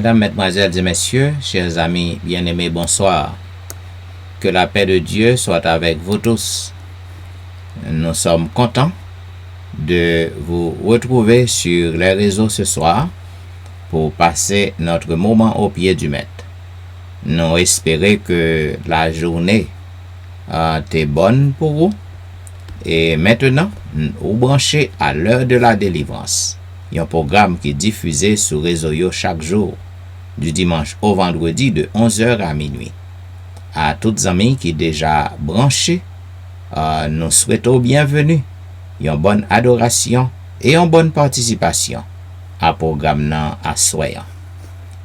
Mesdames, Mesdemoiselles et Messieurs, chers amis bien-aimés, bonsoir. Que la paix de Dieu soit avec vous tous. Nous sommes contents de vous retrouver sur les réseaux ce soir pour passer notre moment au pied du Maître. Nous espérons que la journée a été bonne pour vous. Et maintenant, vous branchez à l'heure de la délivrance. Il y a un programme qui est diffusé sur réseau chaque jour, du dimanche au vendredi de 11h à minuit. À toutes les amis qui sont déjà branchés, nous souhaitons bienvenue, une bonne adoration et une bonne participation à programme à soyant.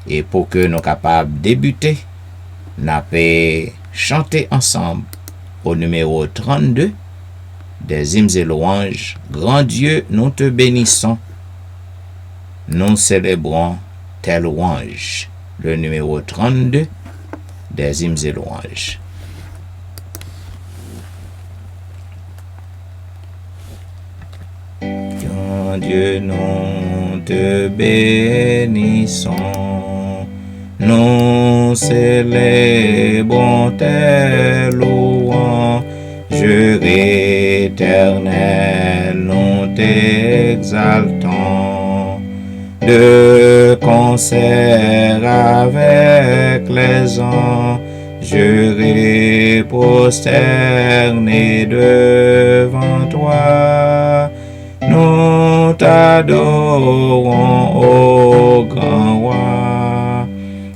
Et pour que nous capables de débuter, nous allons chanter ensemble au numéro 32 des hymnes et louanges. Grand Dieu, nous te bénissons. Nous célébrons tes louanges. Le numéro 32 des hymnes et louanges. Grand Dieu, nous te bénissons. Nous célébrons tes louanges. Éternel, nous t'exaltons. De concert avec les anges, je prosterné devant toi. Nous t'adorons, ô grand roi,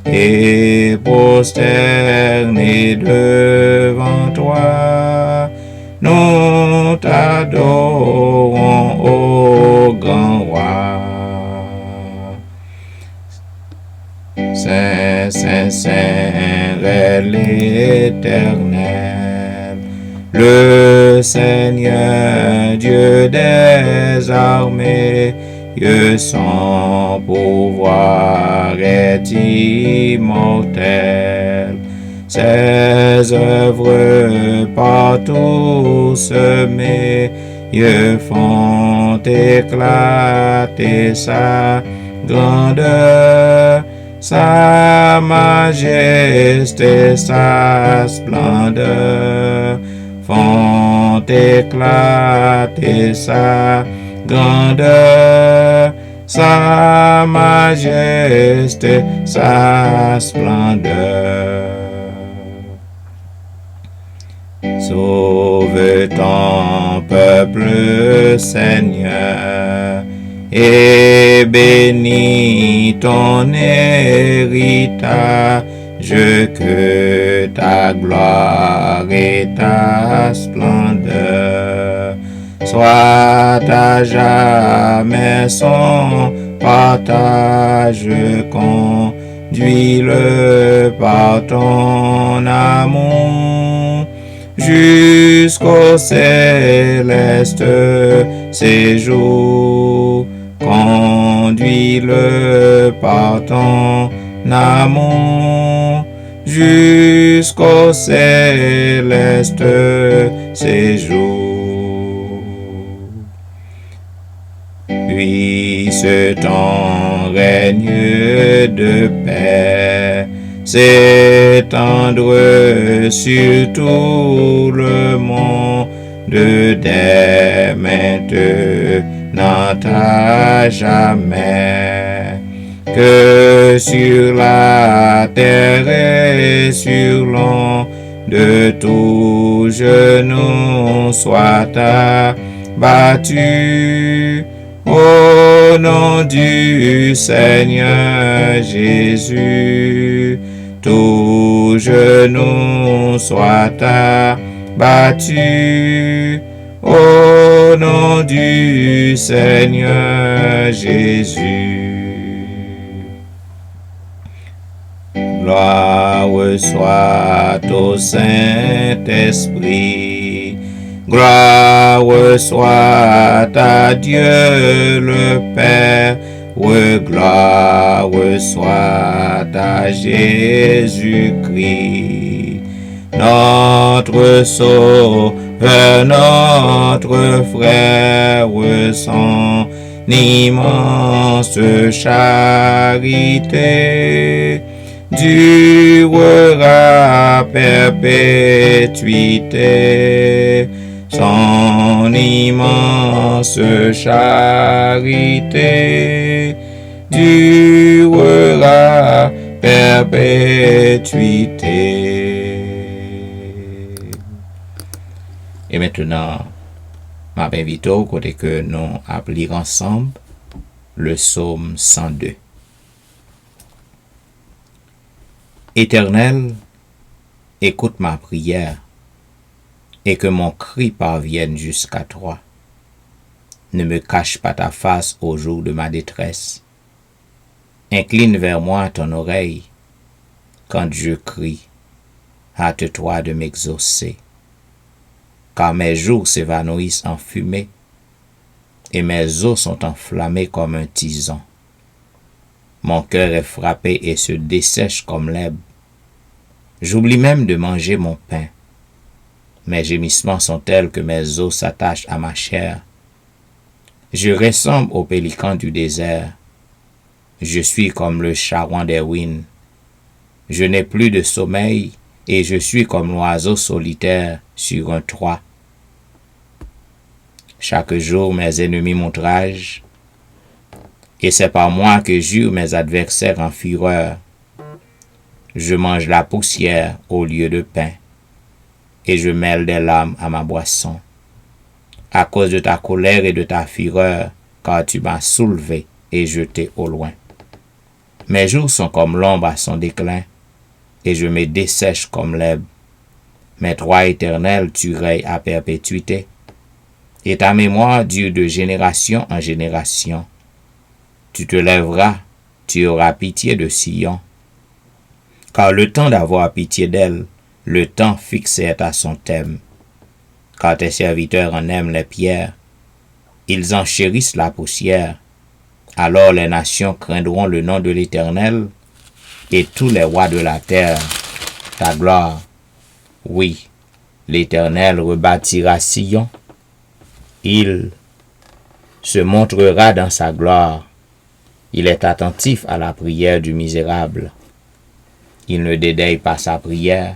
et prosterné devant toi. Nous t'adorons, ô grand roi. Saint, Saint, Saint est l'Éternel, le Seigneur Dieu des armées, que son pouvoir est immortel. Ses œuvres partout semées, font éclater sa grandeur, sa majesté, sa splendeur, font éclater sa grandeur, sa majesté, sa splendeur. Sauve ton peuple, Seigneur, et bénis ton héritage, que ta gloire et ta splendeur soient à jamais son partage. Conduis-le par ton amour jusqu'au céleste séjour. Conduis-le par ton amour jusqu'au céleste séjour. Puisse ton règne de paix s'étendre sur tout le monde dès maintenant à jamais, que sur la terre et sur l'onde de tout genou soit abattu au nom du Seigneur Jésus. Tout genou soit abattu au nom du Seigneur Jésus. Gloire soit au Saint-Esprit, gloire soit à Dieu le Père, gloire soit à Jésus-Christ, notre Sauveur, notre frère, sans immense charité durera à perpétuité. Son immense charité durera à perpétuité. Et maintenant, m'a invité au côté que nous appelons ensemble le psaume 102. Éternel, écoute ma prière et que mon cri parvienne jusqu'à toi. Ne me cache pas ta face au jour de ma détresse. Incline vers moi ton oreille quand je crie. Hâte-toi de m'exaucer. Car mes jours s'évanouissent en fumée et mes os sont enflammés comme un tison. Mon cœur est frappé et se dessèche comme l'herbe. J'oublie même de manger mon pain. Mes gémissements sont tels que mes os s'attachent à ma chair. Je ressemble au pélican du désert. Je suis comme le charron des ruines. Je n'ai plus de sommeil et je suis comme l'oiseau solitaire sur un toit. Chaque jour, mes ennemis m'outragent, et c'est par moi que jurent mes adversaires en fureur. Je mange la poussière au lieu de pain, et je mêle des larmes à ma boisson. À cause de ta colère et de ta fureur, car tu m'as soulevé et jeté au loin. Mes jours sont comme l'ombre à son déclin, et je me dessèche comme l'herbe. Mais toi, Éternel, tu règnes à perpétuité, et ta mémoire dure de génération en génération. Tu te lèveras, tu auras pitié de Sion. Car le temps d'avoir pitié d'elle, le temps fixé est à son thème. Car tes serviteurs en aiment les pierres, ils en chérissent la poussière. Alors les nations craindront le nom de l'Éternel, et tous les rois de la terre ta gloire. Oui, l'Éternel rebâtira Sion. Il se montrera dans sa gloire. Il est attentif à la prière du misérable. Il ne dédaille pas sa prière.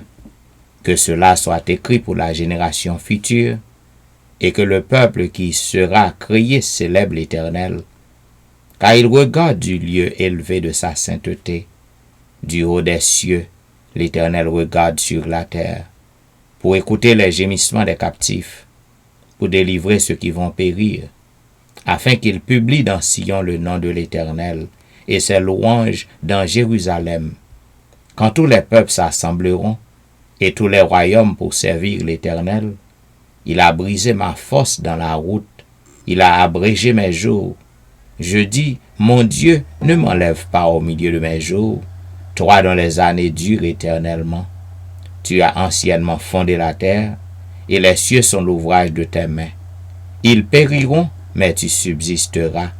Que cela soit écrit pour la génération future, et que le peuple qui sera créé célèbre l'Éternel, car il regarde du lieu élevé de sa sainteté. Du haut des cieux, l'Éternel regarde sur la terre, pour écouter les gémissements des captifs, pour délivrer ceux qui vont périr, afin qu'il publie dans Sion le nom de l'Éternel et ses louanges dans Jérusalem. Quand tous les peuples s'assembleront et tous les royaumes pour servir l'Éternel, il a brisé ma force dans la route, il a abrégé mes jours. Je dis, mon Dieu, ne m'enlève pas au milieu de mes jours, toi dont les années durent éternellement. Tu as anciennement fondé la terre, et les cieux sont l'ouvrage de tes mains. Ils périront, mais tu subsisteras.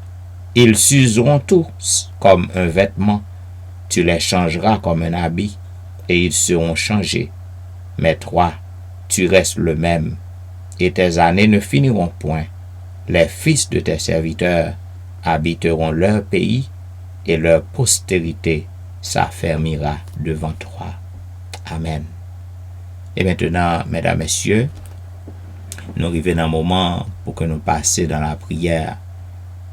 Ils s'useront tous comme un vêtement. Tu les changeras comme un habit, et ils seront changés. Mais toi, tu restes le même, et tes années ne finiront point. Les fils de tes serviteurs habiteront leur pays, et leur postérité s'affermira devant toi. Amen. Et maintenant, mesdames, messieurs, nous arrivons dans un moment pour que nous passions dans la prière.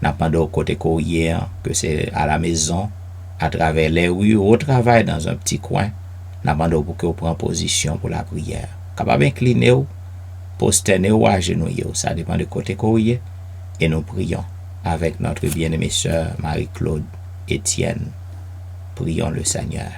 Nous pas au côté courrier, que c'est à la maison, à travers les rues, au travail, dans un petit coin. Nous pas pour que vous preniez position pour la prière. Capable incliner ou, posterner ou agenouiller, ça dépend de côté courrier. Et nous prions avec notre bien-aimée sœur Marie-Claude Étienne. Prions le Seigneur.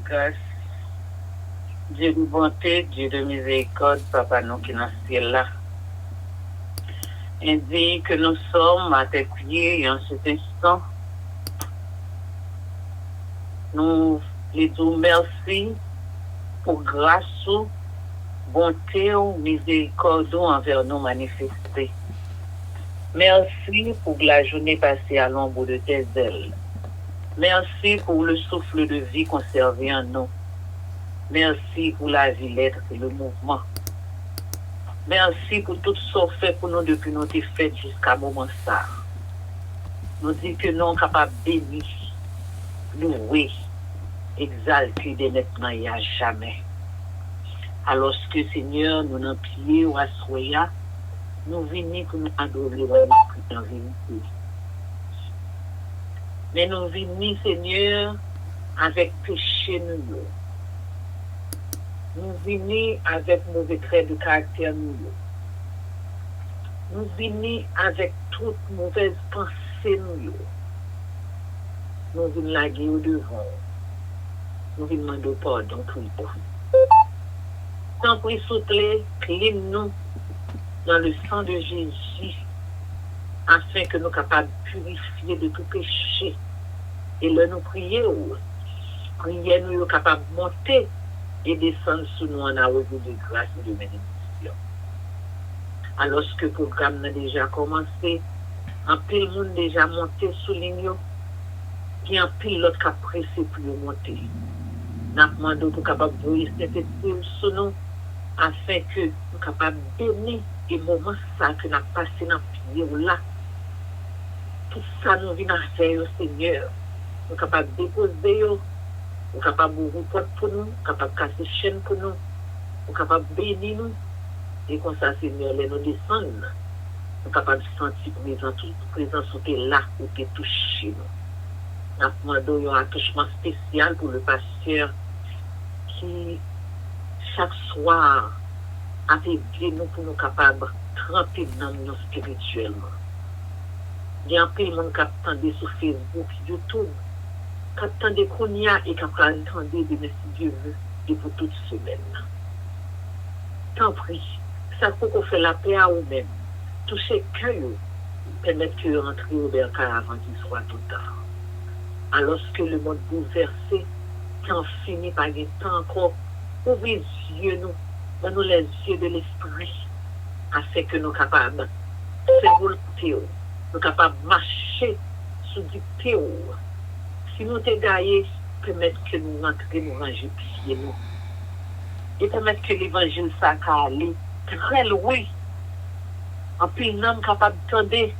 grâce, Dieu de bonté, Dieu de miséricorde, Papa nous qui dans ce ciel là. Indique que nous sommes à tes pieds en cet instant. Nous les disons merci pour grâce, bonté ou miséricorde envers nous manifester. Merci pour la journée passée à l'ombre de tes ailes. Merci pour le souffle de vie conservé en nous. Merci pour la vie, l'être et le mouvement. Merci pour tout ce qu'on fait pour nous depuis notre fête jusqu'à ce moment ça. Nous disons que nous sommes capables de bénir, louer, exalter dès maintenant et à jamais. Alors que Seigneur, nous n'en pied ou à soya, nous venons pour nous adorer en vérité. Mais nous venons, Seigneur, avec péché nous. Nous venons avec mauvais traits de caractère nous. Nous venons avec toute mauvaise pensée nous. Nous venons laguer au devant. Nous venons demander pardon pour nous. Tant pis souffler, clean-nous dans le sang de Jésus, afin que nous soyons capables de purifier de tout péché. Et là, nous prions. Prions, nous sommes capables de monter et descendre sous nous en arrosé de grâce et de bénédiction. Alors que le programme a déjà commencé, un pile monde déjà monté sous ligne, puis un pile l'autre qui a pressé pour monter. Nous avons demandé pour capable de voir cet esprit sous nous, afin que nous soyons capables de bénir et moment ça que nous avons passé dans le pied là. Tout ça nous vient à faire, Seigneur. Nous sommes capables de déposer, nous sommes capables de ouvrir porte pour nous, nous sommes capables de casser chaîne pour nous, nous sommes capables de bénir nous. Et comme ça, Seigneur, les nous descendent, nous sommes capables de sentir présent, toute présence qui est là, où tu es touché nous. Nous avons demandé un attachement spécial pour le pasteur qui, chaque soir, a aidé nous pour nous capables de tremper dans nous spirituellement. Il y a un peu de monde qui attendait sur Facebook, YouTube, qui attendait qu'on y a et qui attendait de me si Dieu veut, et pour toute semaine. Tant pis, ça faut qu'on fait la paix à vous-même. Toucher cœur, permettre que vous rentrez au bercail avant qu'il soit trop tard. Alors que le monde bouleversé, quand finit par un temps encore, ouvrez les yeux, nous les yeux de l'esprit, afin que nous soyons capables de faire volonté. Nous sommes capables de marcher sous du théo. Si nous sommes gaillés, permettre que nous rentrions, nous ranger pieds nous. Et permettre que l'évangile s'accale très loin. En plus, nous sommes capables d'entendre.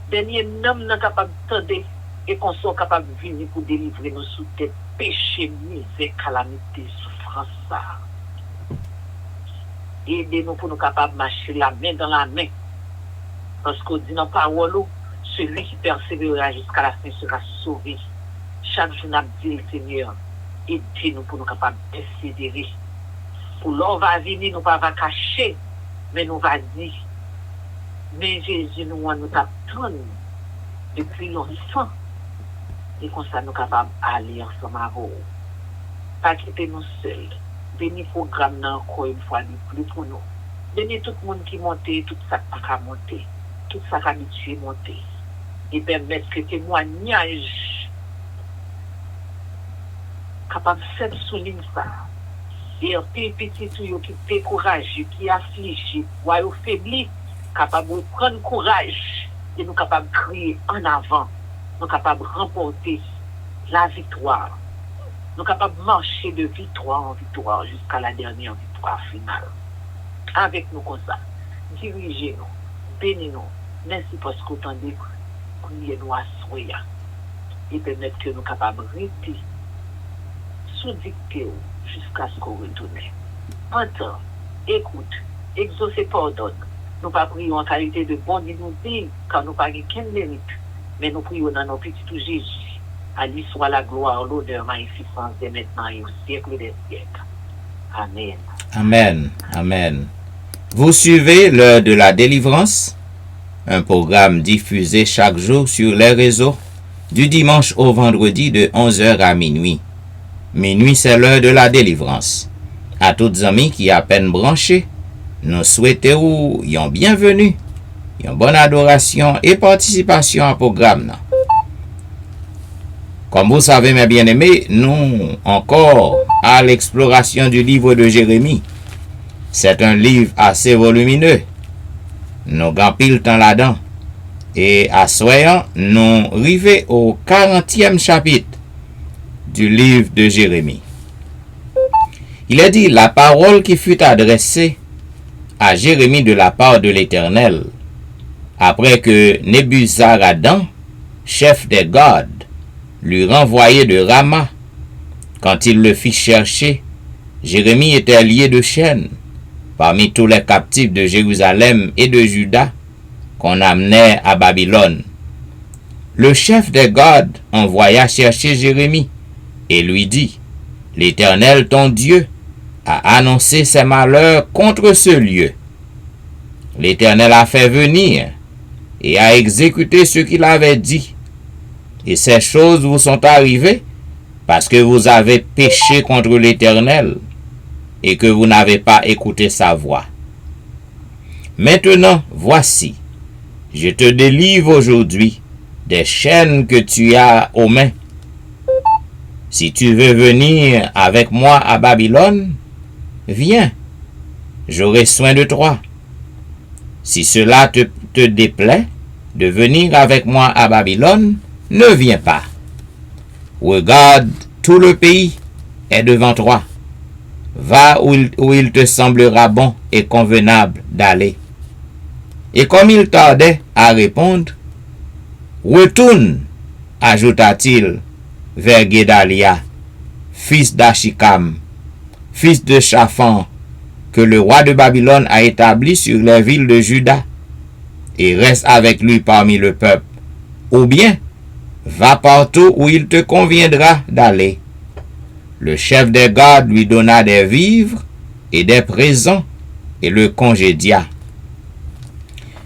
Dernier homme n'est capable d'entendre. Et qu'on soit capable de venir pour délivrer nos sous tête péché, misère, calamité, souffrance. Aidez-nous pour nous capables de marcher la main dans la main. Parce qu'on dit dans la parole, celui qui persévérera jusqu'à la fin sera sauvé. Chaque jour, nous dit le Seigneur, aidez-nous pour nous capables de persévérer. Pour l'on va venir, nous ne va pas cacher, mais nous va dire, mais Jésus nous attend depuis longtemps. Et comme ça, nous sommes capables d'aller ensemble avec vous. Pas quitter nous seuls. Bénis le programme encore une fois de plus pour nous. Bénis tout le monde qui monte, tout ça qui a monté, tout ça qui a habitué à monter. Et permettre que témoignage capable de faire souligner ça. Et un petit tout qui est courageux, qui est affligé, ou faibli, capable de prendre courage et nous capables de crier en avant. Nous sommes capables de remporter la victoire. Nous sommes capables de marcher de victoire en victoire jusqu'à la dernière victoire finale. Avec nous comme ça, dirigez-nous, bénis-nous. Merci parce que vous entendez prier nous à soya. Et permettre que nous soyons capables de rester sous dictée jusqu'à ce qu'on retourne. Entends, écoute, exaucez, pardonne. Nous pas prions en qualité de bon nous car nous pas qu'un mérite. Mais nous prions dans nos petits Jésus. À lui soit la gloire, l'honneur, la magnificence dès maintenant et au siècle des siècles. Amen. Amen. Amen. Vous suivez l'heure de la délivrance, un programme diffusé chaque jour sur les réseaux du dimanche au vendredi de 11h à minuit. Minuit, c'est l'heure de la délivrance. À toutes amis qui à peine branchés, nous souhaitons une bienvenue, une bonne adoration et participation au programme. Comme vous savez, mes bien-aimés, nous encore à l'exploration du livre de Jérémie. C'est un livre assez volumineux. Nous avons pile temps là-dedans. Et à soyant, nous arrivons au 40e chapitre du livre de Jérémie. Il est dit, la parole qui fut adressée à Jérémie de la part de l'Éternel, après que Nebuzaradan, chef des gardes, lui renvoyé de Rama. Quand il le fit chercher, Jérémie était lié de chaînes parmi tous les captifs de Jérusalem et de Juda qu'on amenait à Babylone. Le chef des gardes envoya chercher Jérémie et lui dit, « L'Éternel ton Dieu a annoncé ses malheurs contre ce lieu. L'Éternel a fait venir et a exécuté ce qu'il avait dit. Et ces choses vous sont arrivées parce que vous avez péché contre l'Éternel et que vous n'avez pas écouté sa voix. Maintenant, voici, je te délivre aujourd'hui des chaînes que tu as aux mains. Si tu veux venir avec moi à Babylone, viens, j'aurai soin de toi. Si cela te déplaît de venir avec moi à Babylone, ne viens pas. Regarde, tout le pays est devant toi. Va où il te semblera bon et convenable d'aller. Et comme il tardait à répondre, retourne, ajouta-t-il, vers Guédalia, fils d'Achikam, fils de Shaphan, que le roi de Babylone a établi sur les villes de Juda, et reste avec lui parmi le peuple. Ou bien, va partout où il te conviendra d'aller. Le chef des gardes lui donna des vivres et des présents et le congédia.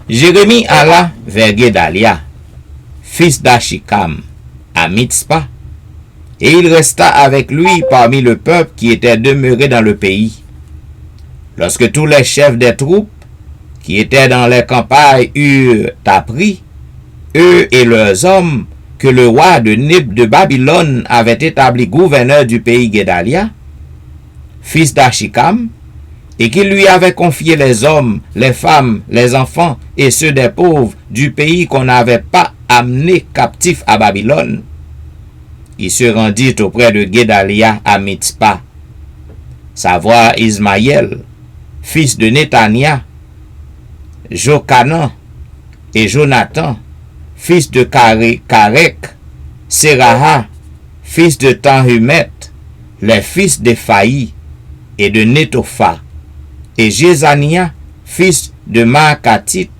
Jérémie alla vers Guédalia, fils d'Achikam, à Mitzpah, et il resta avec lui parmi le peuple qui était demeuré dans le pays. Lorsque tous les chefs des troupes qui étaient dans les campagnes eurent appris, eux et leurs hommes, que le roi de Babylone avait établi gouverneur du pays Guédalia, fils d'Achikam, et qu'il lui avait confié les hommes, les femmes, les enfants et ceux des pauvres du pays qu'on n'avait pas amené captifs à Babylone. Il se rendit auprès de Guédalia à Mitzpah, savoir Ismaël, fils de Netania, Jokanan et Jonathan, fils de Karek, Seraha, fils de Tanhumet, les fils d'Ephaï et de Netopha, et Jézania, fils de Maakatit,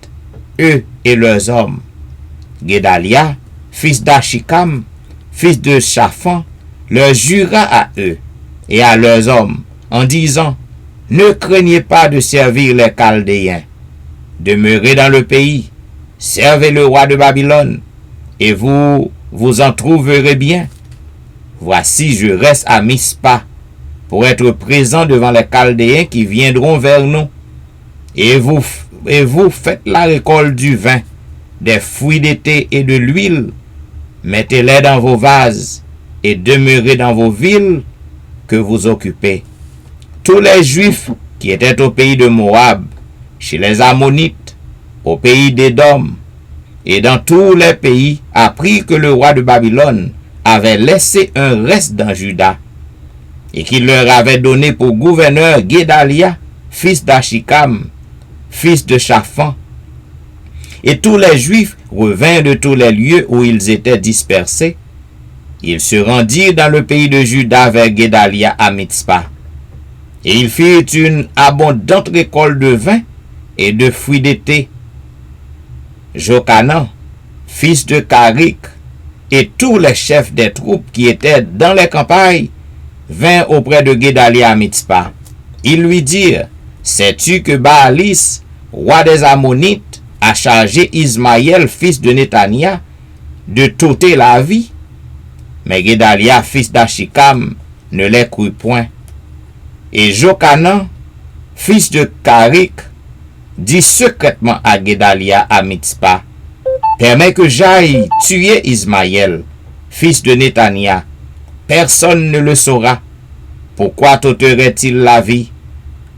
eux et leurs hommes. Guédalia, fils d'Achikam, fils de Shaphan, leur jura à eux et à leurs hommes, en disant, « Ne craignez pas de servir les Chaldéens. Demeurez dans le pays, servez le roi de Babylone, et vous en trouverez bien. Voici, je reste à Mitzpah, pour être présent devant les Chaldéens qui viendront vers nous. Et vous faites la récolte du vin, des fruits d'été et de l'huile. Mettez-les dans vos vases, et demeurez dans vos villes que vous occupez. Tous les Juifs qui étaient au pays de Moab, chez les Ammonites, au pays d'Édom, et dans tous les pays, apprirent que le roi de Babylone avait laissé un reste dans Juda, et qu'il leur avait donné pour gouverneur Guédalia, fils d'Achikam, fils de Shaphan. Et tous les Juifs revinrent de tous les lieux où ils étaient dispersés. Ils se rendirent dans le pays de Juda vers Guédalia à Mitzpah. Et ils firent une abondante récolte de vin et de fruits d'été. Jokanan, fils de Karik, et tous les chefs des troupes qui étaient dans les campagnes, vinrent auprès de Guédalia à Mitzpah. Ils lui dirent, « Sais-tu que Baalis, roi des Ammonites, a chargé Ismaël, fils de Netania, de t'ôter la vie? » Mais Guédalia, fils d'Achikam, ne les crut point. Et Jochanan, fils de Karik, dit secrètement à Guédalia à Mitzpah, permets que j'aille tuer Ismaël, fils de Néthania. Personne ne le saura. Pourquoi t'ôterait-il la vie?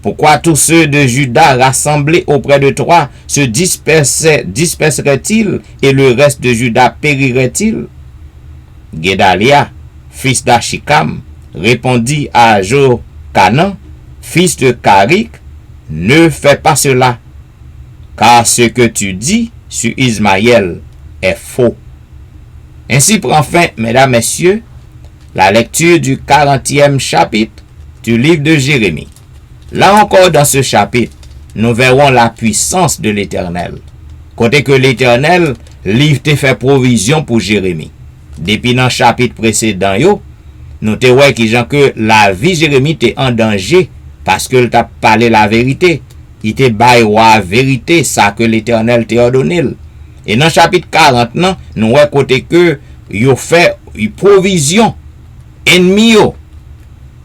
Pourquoi tous ceux de Juda rassemblés auprès de toi se disperseraient-ils et le reste de Juda périrait-il? Guédalia, fils d'Achikam, répondit à Jochanan, fils de Karik, ne fais pas cela, car ce que tu dis sur Ismaël est faux. Ainsi prend fin, mesdames, messieurs, la lecture du 40e chapitre du livre de Jérémie. Là encore, dans ce chapitre, nous verrons la puissance de l'Éternel. Côté que l'Éternel livre te fait provision pour Jérémie. Depuis dans le chapitre précédent, nous te voyons que la vie Jérémie était en danger parce que t'a parlé la vérité. Il te baille la vérité, ça que l'Éternel t'a ordonné. Et dans le chapitre 40, nous voyons côté que il fait une provision. Ennemis,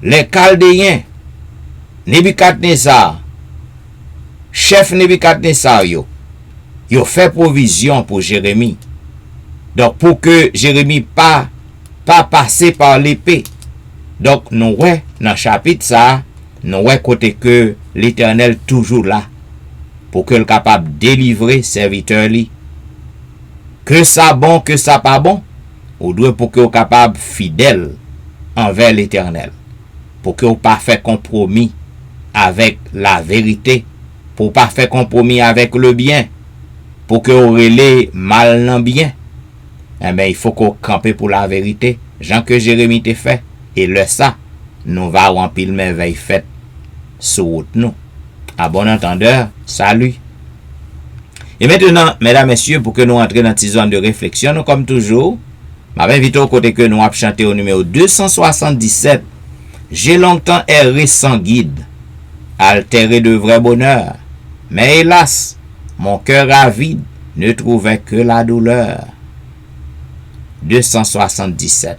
les Chaldéens, Nebuchadnezzar, chef Nebuchadnezzar, yo fait provision pour Jérémie. Donc pour que Jérémie pas passer par l'épée. Donc nous ouais dans chapitre ça, nous ouais côté que l'Éternel toujours là pour que le capable délivrer serviteur li. Que ça bon, que ça pas bon, ou doit pour que capable fidèle envers l'Éternel. Pour que pas fait compromis avec la vérité, pour pas faire compromis avec le bien, pour que on relève mal non bien. Eh bien, il faut qu'on campe pour la vérité, Jean que Jérémie te fait, et le ça, nous va remplir merveille faite sur route nous. À bon entendeur, salut. Et maintenant, mesdames, messieurs, pour que nous entrions dans cette zone de réflexion, nous, comme toujours, m'invite au côté que nous avons chanté au numéro 277. J'ai longtemps erré sans guide, altéré de vrai bonheur, mais hélas, mon cœur avide ne trouvait que la douleur. 277.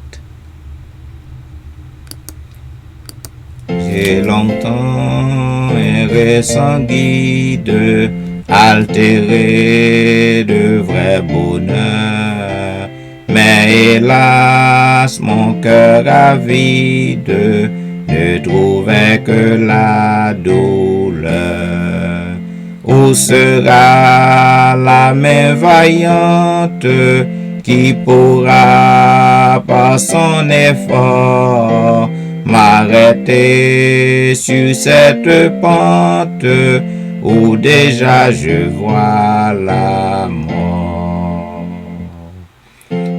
J'ai longtemps erré sans guide, altéré de vrai bonheur, mais hélas, mon cœur avide ne trouvait que la douleur. Où sera la main vaillante qui pourra par son effort m'arrêter sur cette pente où déjà je vois la mort?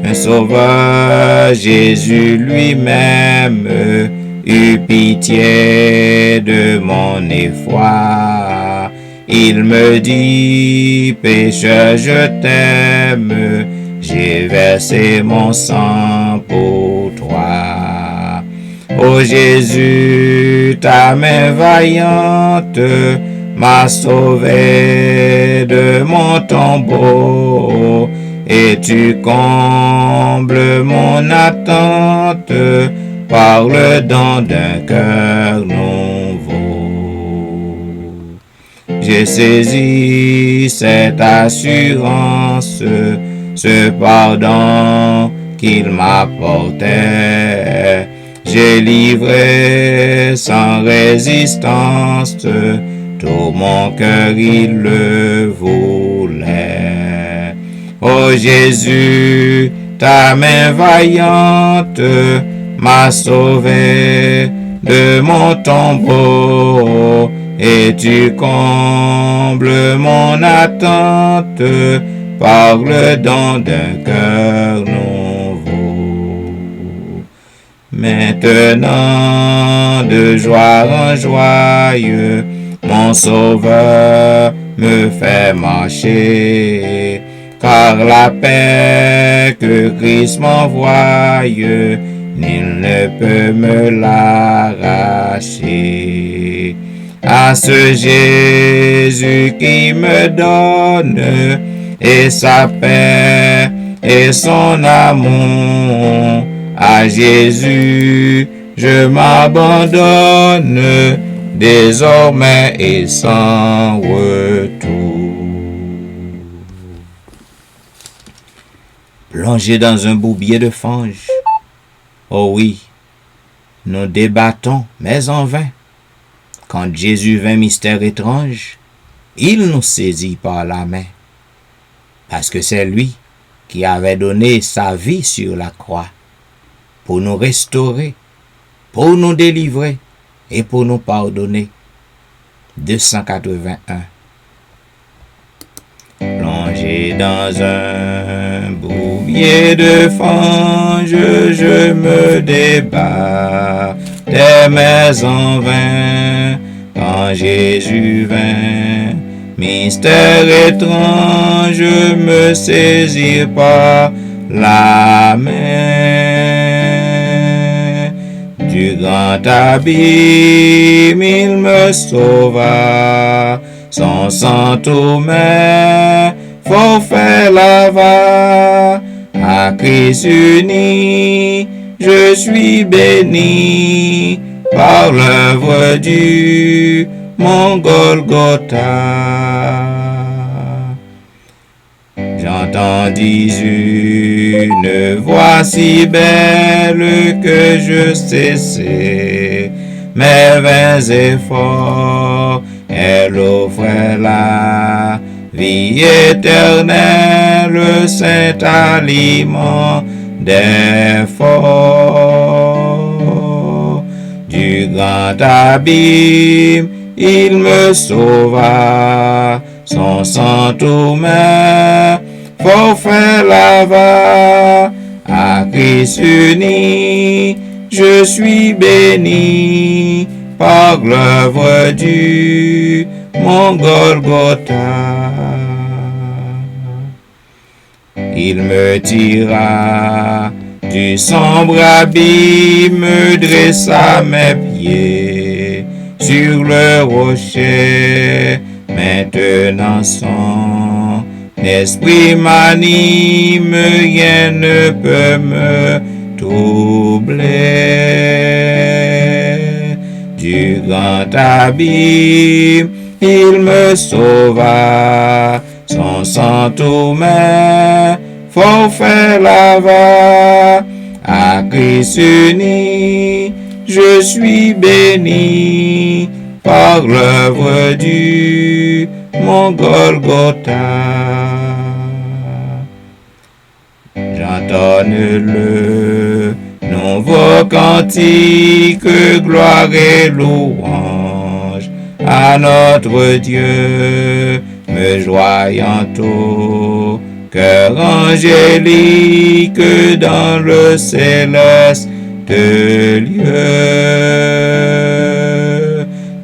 Un sauveur, Jésus lui-même, eut pitié de mon effroi. Il me dit, pécheur, je t'aime, j'ai versé mon sang pour toi. Ô Jésus, ta main vaillante m'a sauvé de mon tombeau, et tu combles mon attente par le don d'un cœur nouveau. J'ai saisi cette assurance, ce pardon qu'il m'apportait. J'ai livré sans résistance, tout mon cœur il le voulait. Ô Jésus, ta main vaillante m'a sauvé de mon tombeau, et tu combles mon attente par le don d'un cœur nouveau. Maintenant, de joie en joyeux, mon Sauveur me fait marcher, car la paix que Christ m'envoie, nul ne peut me l'arracher. À ce Jésus qui me donne et sa paix et son amour, à Jésus je m'abandonne désormais et sans retour. Plongé dans un bourbier de fange, oh oui, nous débattons, mais en vain. Quand Jésus vint, mystère étrange, il nous saisit par la main. Parce que c'est lui qui avait donné sa vie sur la croix pour nous restaurer, pour nous délivrer et pour nous pardonner. 281. Plongé dans un bourbier de fange, je me débat mais en vain. Quand Jésus vint, mystère étrange, me saisit par la main. Du grand abîme, il me sauva, son sang aux mains, forfait lava, à Christ uni, je suis béni par l'œuvre du mon Golgotha. J'entendis une voix si belle que je cessai mes vains efforts. Elle offrait la vie éternelle, le saint aliment des forts. Du grand abîme, il me sauva, son sang aux mains, forfait lava, à Christ uni, je suis béni par l'œuvre du mon Golgotha. Il me tira du sombre abîme, dressa mes pieds sur le rocher. Maintenant son esprit m'anime, rien ne peut me troubler. Du grand abîme, il me sauva, son sang aux mains, forfait lava, à Christ uni, je suis béni par l'œuvre du mon Golgotha. J'entonne le nouveau cantique, gloire et louange à notre Dieu, me joignant au cœur angélique dans le céleste lieu.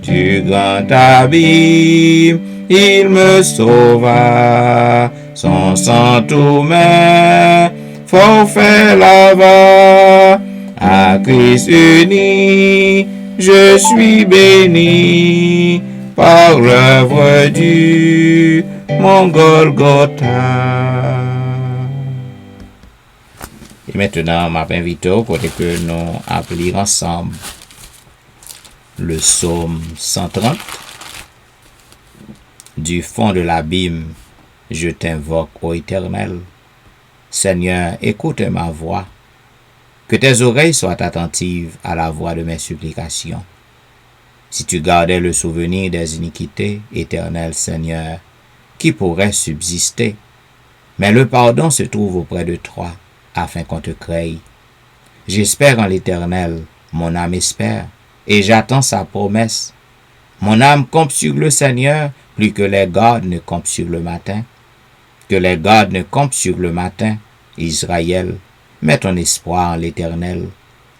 Du grand abîme, il me sauva, son sang aux mains, forfait lava, à Christ uni, je suis béni par l'œuvre du mon Golgotha. Et maintenant, m'a invité au côté que nous appelons ensemble le psaume 130. Du fond de l'abîme, je t'invoque, ô Éternel. Seigneur, écoute ma voix. Que tes oreilles soient attentives à la voix de mes supplications. Si tu gardais le souvenir des iniquités, Éternel Seigneur, qui pourrait subsister? Mais le pardon se trouve auprès de toi, afin qu'on te crée. J'espère en l'Éternel, mon âme espère, et j'attends sa promesse. Mon âme compte sur le Seigneur, plus que les gardes ne comptent sur le matin. Que les gardes ne comptent sur le matin, Israël, mets ton espoir en l'Éternel,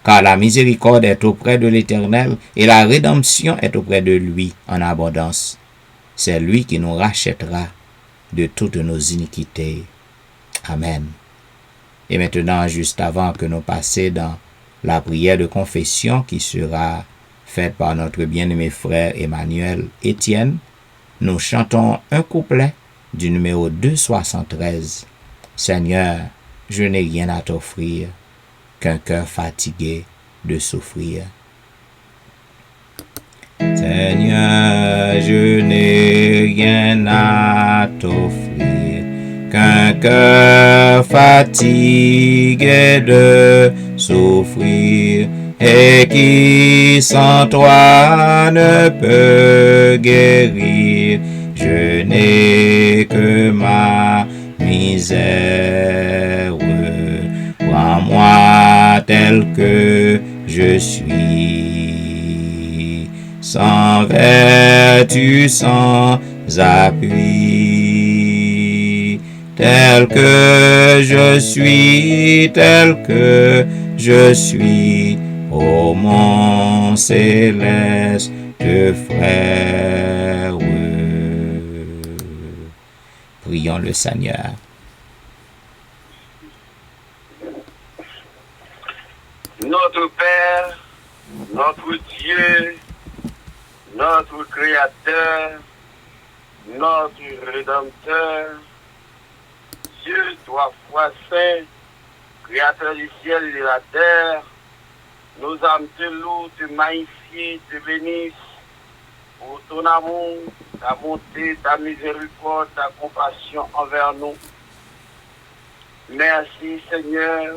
car la miséricorde est auprès de l'Éternel et la rédemption est auprès de lui en abondance. C'est lui qui nous rachètera de toutes nos iniquités. Amen. Et maintenant, juste avant que nous passions dans la prière de confession qui sera faite par notre bien-aimé frère Emmanuel Étienne, nous chantons un couplet du numéro 273. Seigneur, je n'ai rien à t'offrir qu'un cœur fatigué de souffrir. Seigneur, je n'ai rien à t'offrir qu'un cœur fatigué de souffrir et qui sans toi ne peut guérir. Je n'ai que ma misère. Prends-moi tel que je suis, sans vertu, sans appui, tel que je suis, ô mon céleste frère. Prions le Seigneur. Notre Père, notre Dieu, notre Créateur, notre Rédempteur, Dieu, toi, foi saint, Créateur du ciel et de la terre, nos âmes te louent, te magnifient, te bénissent pour ton amour, ta bonté, ta miséricorde, ta compassion envers nous. Merci Seigneur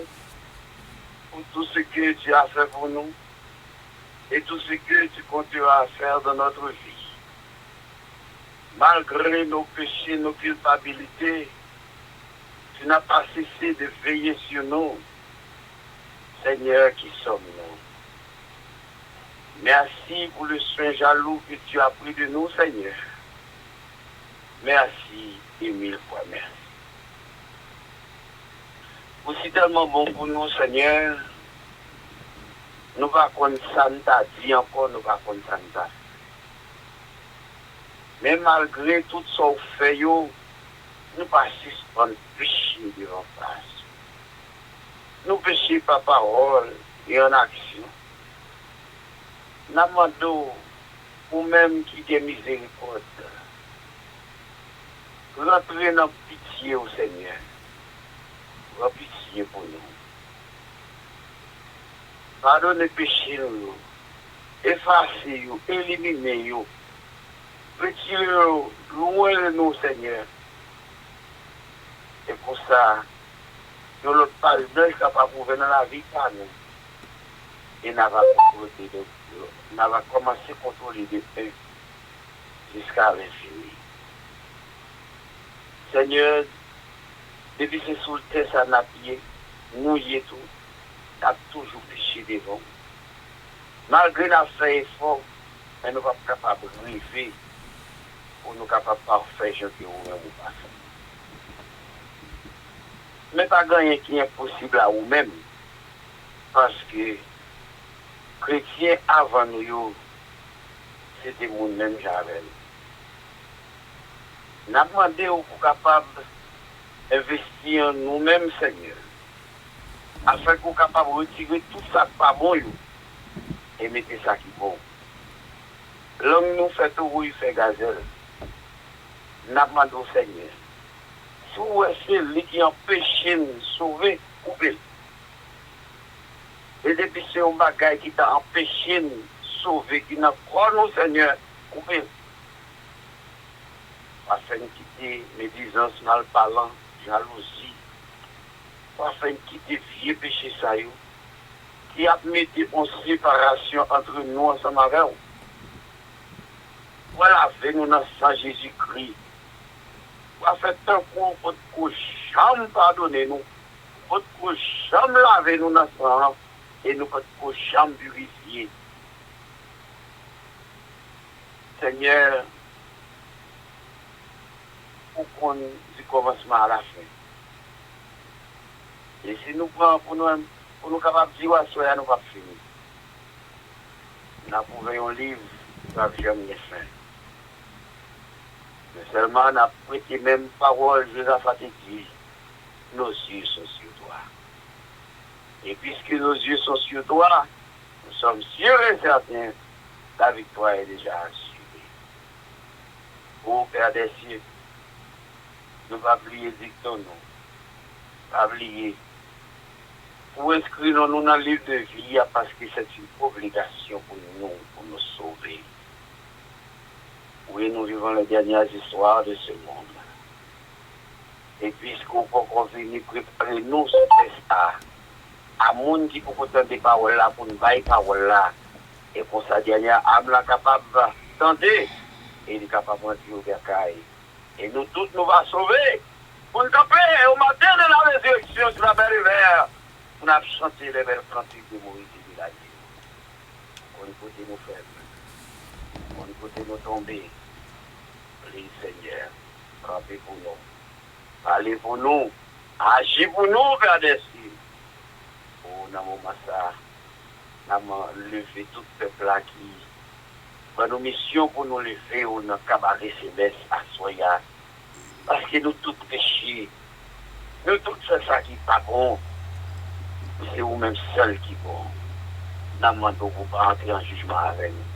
pour tout ce que tu as fait pour nous et tout ce que tu continueras à faire dans notre vie. Malgré nos péchés, nos culpabilités, tu n'as pas cessé de veiller sur nous. Seigneur, qui sommes-nous? Merci pour le soin jaloux que tu as pris de nous, Seigneur. Merci et mille fois merci. Aussi tellement bon pour nous, Seigneur. Nous ne pas qu'on ça t'a dit encore, nous ne pas qu'on ça t'a fait. Mais malgré tout ce qu'on fait, nous pas suspendre péché devant face. Nous péchons par parole et en action. Nous demandons ou même qui est miséricorde. Rentrez dans pitié au Seigneur. Pour pitié pour nous. Pardonnez péché nous. Effacez nous, éliminez nous. Retirez-nous loin de nous, Seigneur. Et pour ça, nous l'autre pardon est capable de venir dans la vie par nous. Et nous va commencer à contrôler de paix jusqu'à l'infini. Seigneur, depuis que c'est sous le terre, ça n'a pied, mouillé tout, tu as toujours péché devant. Malgré la fait effort, mais nous ne sommes pas capables de arriver pour nous capables de faire ce que nous-mêmes pas faire. Mais pas gagner qui est impossible à vous-même. Parce que chrétiens avant nous, c'était nous-mêmes j'avais. Nous avons demandé pour capable d'investir en nous-mêmes, Seigneur. Afin qu'on soit capable de retirer tout ça qui pas bon et mettre ça qui est bon. L'homme nous fait tout rouille, fait gazelle. Nous avons demandé au Seigneur. Si vous êtes celui qui empêche de nous sauver, coupez. Et depuis c'est un bagage qui t'a empêché de nous sauver, qui n'a pas nous, Seigneur, coupez. Afin de quitter médisance, malparlant, jalousie, afin de quitter vieux péché ça, qui a mis en séparation entre nous ensemble avec vous. Voilà, venez-nous dans le sang Jésus-Christ. Pour faire tant qu'on peut jamais pardonner nous, pour jamais laver nous dans le sang, et nous peut jamais purifier. Seigneur, pour qu'on du commencement à la fin. Et si nous prenons pour nous capables de dire, ouais, nous pas fini. Nous avons un livre qui va jamais fin. Mais seulement nous avons prêté même parole, Josaphat dit, nos yeux sont sur toi. Et puisque nos yeux sont sur toi, nous sommes sûrs et certains, la victoire est déjà assurée. Ô Père des cieux, nous ne pas oublier dicton, nous. Pas oublier pour inscrire nous dans le livre de vie parce que c'est une obligation pour nous sauver. Oui, nous vivons les dernières histoires de ce monde. Et puisqu'on peut venir préparer nous ce test-là, à monde qui peut entendre des paroles là, pour nous bailler paroles là, et pour sa dernière âme là capable d'entendre, et il est capable de rentrer au bercail. Et nous tous nous va sauver. Pour nous taper au matin de la résurrection sur la belle hiver, on a chanté les belles cantiques de Moïse et de la vie. On écoute nos faibles, on écoute nos tombés. Prie Seigneur, campez pour nous. Parlez pour nous, agis pour nous, Père des cieux. Oh, dans mon massa, nous avons levé tout le peuple là qui va nos missions pour nous lever ou dans le cabaret céleste à Soya. Parce que nous tous péchés, nous tous faisons ça qui n'est pas bon. C'est vous-même seul qui est bon. Nous demandons pour ne pas entrer en jugement avec nous.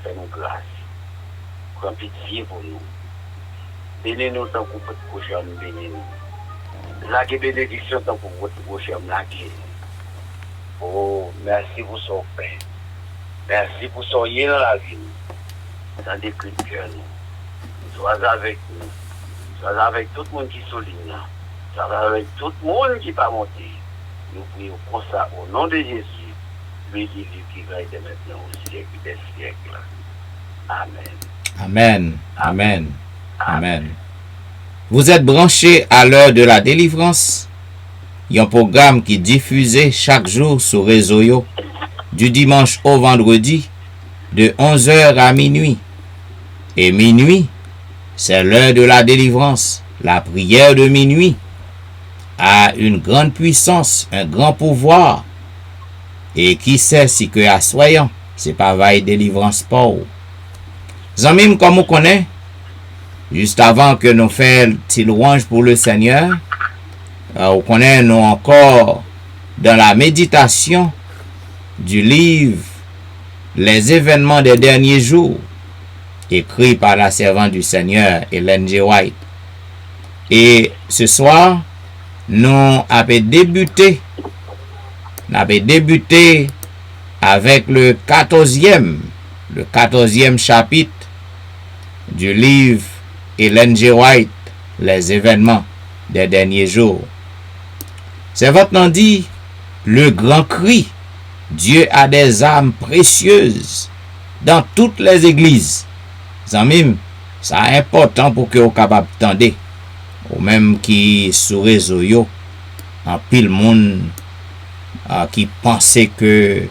Fais-nous grâce. Prends pitié pour nous. Bénis-nous tant que votre prochain nous bénis-nous. Laguez bénédiction tant que votre prochain nous laguez. Oh, merci pour son paix. Merci pour son yé dans la vie. Dans des cris de cœur, nous. Sois avec nous. Sois avec tout le monde qui souligne. Sois avec tout le monde qui va monter. Nous prions pour ça au nom de Jésus. Lui qui va être maintenant au siècle des siècles. Amen. Amen. Amen. Amen. Vous êtes branchés à l'heure de la délivrance. Il y a un programme qui est diffusé chaque jour sur réseau yo, du dimanche au vendredi, de 11h à minuit. Et minuit, c'est l'heure de la délivrance. La prière de minuit a une grande puissance, un grand pouvoir. Et qui sait si que assoyant, c'est pas vaille délivrance pour. Zanmim, comme on connaît, juste avant que nous fassions petit louange pour le Seigneur, on connaît nous encore dans la méditation du livre Les événements des derniers jours, écrit par la servante du Seigneur, Ellen G. White. Et ce soir, nous avons débuté avec le 14e chapitre du livre Ellen G. White, Les événements des derniers jours. C'est votre nom dit, le grand cri, Dieu a des âmes précieuses dans toutes les églises. Zamim, ça est important pour que vous capable d'entendre. Ou même qui sous réseau yo, en pile monde qui pensait que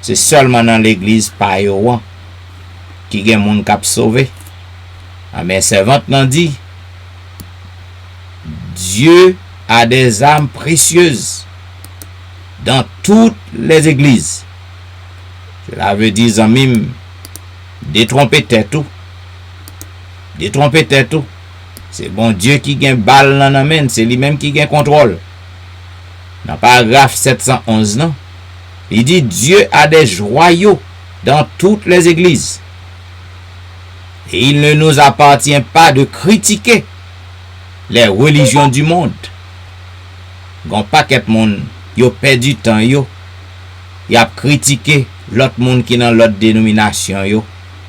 c'est seulement dans l'église pas yo qui gen moun k'ap sauvé. Mais servante nan dit, Dieu a des âmes précieuses dans toutes les églises. Cela veut dire, zamim, détromper tête tout. Détromper tête tout. C'est bon Dieu qui gagne balle dans la main, c'est lui-même qui gagne contrôle. Dans le paragraphe 711, non? Il dit, Dieu a des joyaux dans toutes les églises. Et il ne nous appartient pas de critiquer les religions du monde. Gon paquet monde, yo perdu temps yo. Y a critiqué l'autre monde qui dans l'autre dénomination yo.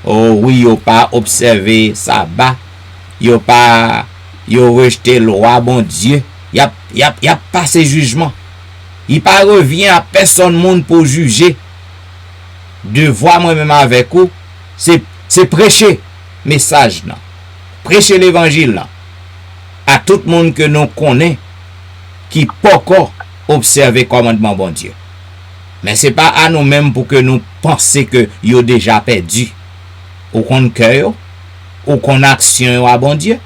Oh oui, yo pas observé sabbat. Yo rejeté loi bon Dieu. Y a passé jugement. Il pas revient à personne monde pour juger. Devoir moi-même avec vous, c'est prêcher message là. Prêcher l'évangile là. À tout le monde que nous connaît qui pas encore observer commandement bon Dieu. Mais c'est pas à nous-mêmes pour que nous pensions que yo déjà perdu. Au compte cœur, au compte action à bon Dieu.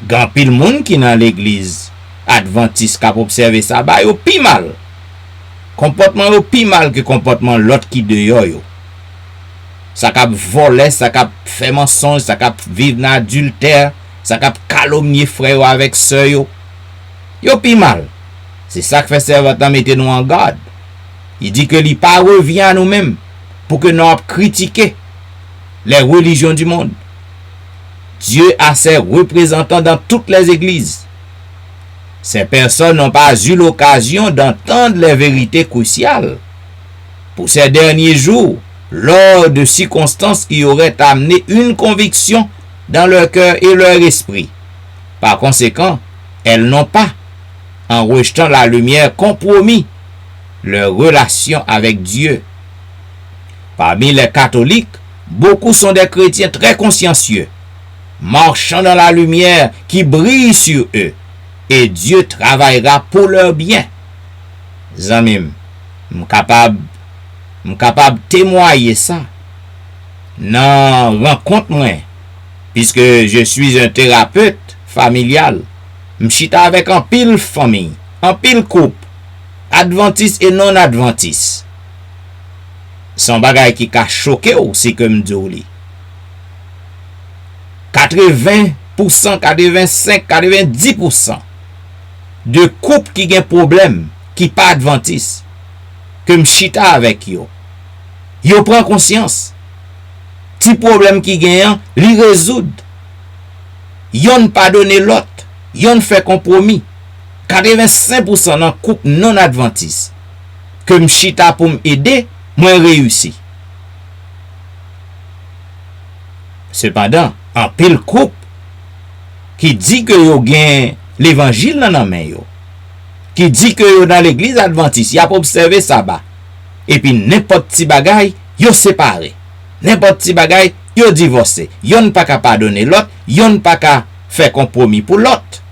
Grand pile monde qui dans l'église adventiste qui a observé ça ba yo pi mal. Comportement yo pi mal que comportement l'autre qui dehors yo. Ça cap voler, ça cap faire mensonge, ça cap vivre dans adultère, ça cap calomnier frère avec sœur yo. Yo pi mal. C'est ça que fait servant mettre nous en garde. Il dit que il pas revient à nous-mêmes pour que nous critiquer les religions du monde. Dieu a ses représentants dans toutes les églises. Ces personnes n'ont pas eu l'occasion d'entendre les vérités cruciales. Pour ces derniers jours, lors de circonstances qui auraient amené une conviction dans leur cœur et leur esprit. Par conséquent, elles n'ont pas, en rejetant la lumière, compromis leur relation avec Dieu. Parmi les catholiques, beaucoup sont des chrétiens très consciencieux, marchant dans la lumière qui brille sur eux, et Dieu travaillera pour leur bien. Zamim, capable témoigner ça. Non, rencontre moi, puisque je suis un thérapeute familial. M'chita avec un pile famille, un pile couple, adventiste et non adventiste. Son bagay qui ka choqué ou c'est comme m'dou 80%, 85%, 90% de couple qui gen problème, qui pas adventiste, que m'chita avec yo. Yo prend conscience. Ti problème qui gen, li résoudre. Yon pas donné l'autre. Yon fait compromis. 85% dans couple non adventiste. Que m'chita pour m'aider, moi réussi. Cependant, en pile couple qui dit que yo gen l'évangile dans main yo, qui dit que yo dans l'église adventiste, y a pas observé sabbat. Et puis n'importe petit bagay, yo séparé. N'importe petit bagay, yo divorcé. Yon pas ka pardonner l'autre, yon pas ka faire compromis pour l'autre.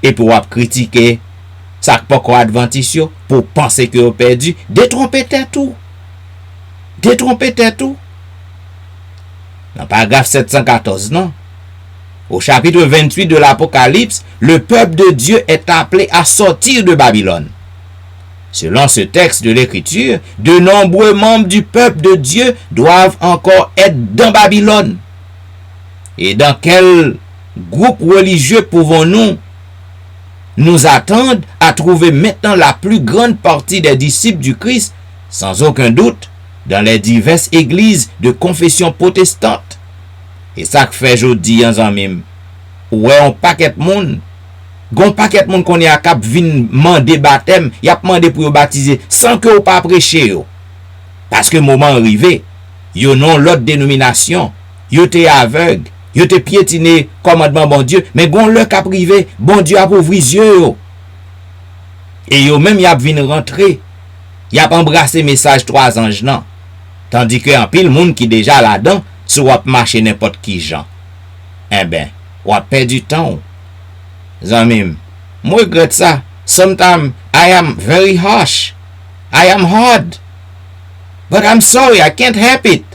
Et pour critiquer ça pas quoi adventiste yo, pour penser que yo perdu, détromper tout. Détromper tout. Dans paragraphe 714, non? Au chapitre 28 de l'Apocalypse, le peuple de Dieu est appelé à sortir de Babylone. Selon ce texte de l'Écriture, de nombreux membres du peuple de Dieu doivent encore être dans Babylone. Et dans quel groupe religieux pouvons-nous nous attendre à trouver maintenant la plus grande partie des disciples du Christ, sans aucun doute, dans les diverses églises de confession protestante? Et ça que fait jodi en même. Ouais, on paquet monde. Gon paquet monde qu'on est à cap vinn demander baptême, y a demandé pour yo baptiser sans que ou pas prêcher yo. Parce que moment arrivé, yo non l'autre dénomination, yo te aveugle, yo te piétiné commandement bon Dieu, mais gon le cap privé, bon Dieu a ouvri yeux yo. Et yo même y a vinn rentrer, y a embrassé message trois anges non. Tandis que en pile monde qui déjà là-dedans, soit marcher n'importe qui gens. Ou a perdu du temps. Zamim, moi regrette ça. Sometimes I am very harsh. I am hard. But I'm sorry, I can't help it.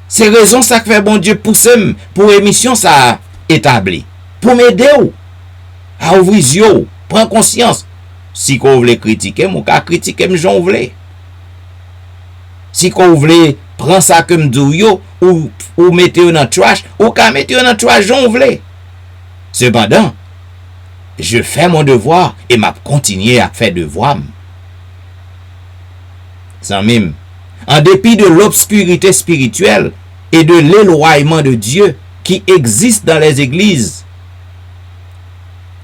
C'est raison ça que fait bon Dieu pousser pour émission ça établi. Pour m'aider à ouvrir les yeux, prendre conscience. Si vous voulez critiquer, vous pouvez critiquer j'en voulez. Si vous voulez prendre ça comme douyo ou mettez dans trash, ou qu'à mettre dans trash j'en voulez. Cependant, je fais mon devoir et m'a continué à faire devoir. Sans même, en dépit de l'obscurité spirituelle et de l'éloignement de Dieu qui existe dans les églises,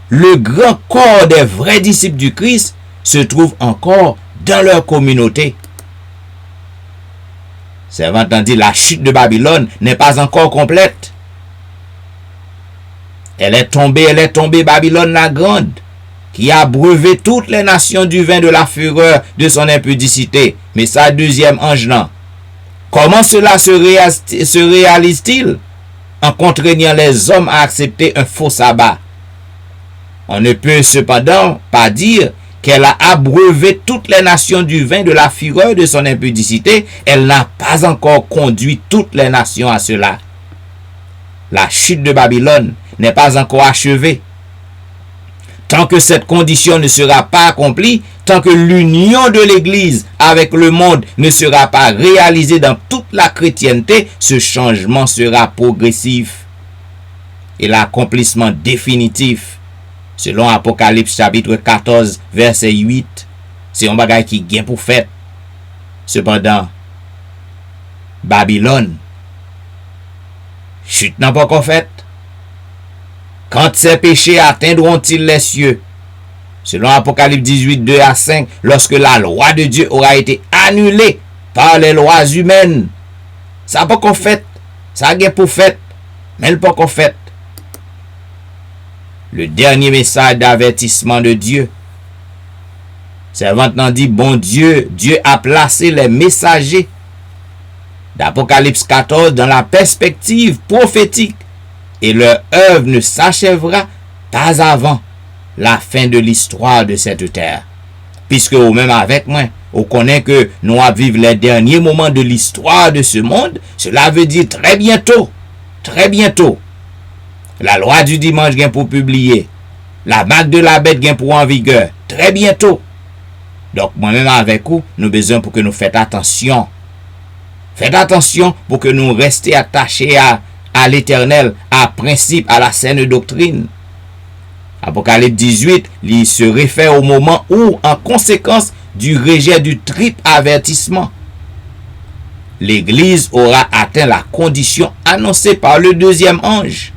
le grand corps des vrais disciples du Christ se trouve encore dans leur communauté. C'est entendu, la chute de Babylone n'est pas encore complète. Elle est tombée, Babylone la grande, qui a breuvé toutes les nations du vin de la fureur de son impudicité. Mais sa deuxième ange, non. Comment cela se réalise-t-il? En contraignant les hommes à accepter un faux sabbat. On ne peut cependant pas dire qu'elle a abreuvé toutes les nations du vin de la fureur de son impudicité. Elle n'a pas encore conduit toutes les nations à cela. La chute de Babylone n'est pas encore achevée. Tant que cette condition ne sera pas accomplie, tant que l'union de l'Église avec le monde ne sera pas réalisée dans toute la chrétienté, ce changement sera progressif. Et l'accomplissement définitif, selon Apocalypse chapitre 14, verset 8, c'est un bagage qui gagne pour fait. Cependant, Babylone, chute n'a pas encore fait. Quand ces péchés atteindront-ils les cieux? Selon Apocalypse 18, 2 à 5, lorsque la loi de Dieu aura été annulée par les lois humaines. Ça n'a pas qu'on fait. Ça a pour fait. Mais il n'a pas qu'on fait. Le dernier message d'avertissement de Dieu. Servante dit, bon Dieu, Dieu a placé les messagers d'Apocalypse 14 dans la perspective prophétique et leur œuvre ne s'achèvera pas avant la fin de l'histoire de cette terre. Puisque ou même avec moi, on connaît que nous allons vivre les derniers moments de l'histoire de ce monde, cela veut dire très bientôt, la loi du dimanche vient pour publier, la marque de la bête vient pour en vigueur, très bientôt. Donc moi-même avec vous, nous besoin pour que nous fassions attention. Faites attention pour que nous restions attachés à l'éternel, à principe, à la saine doctrine. Apocalypse 18, il se réfère au moment où, en conséquence du rejet du triple avertissement, l'Église aura atteint la condition annoncée par le deuxième ange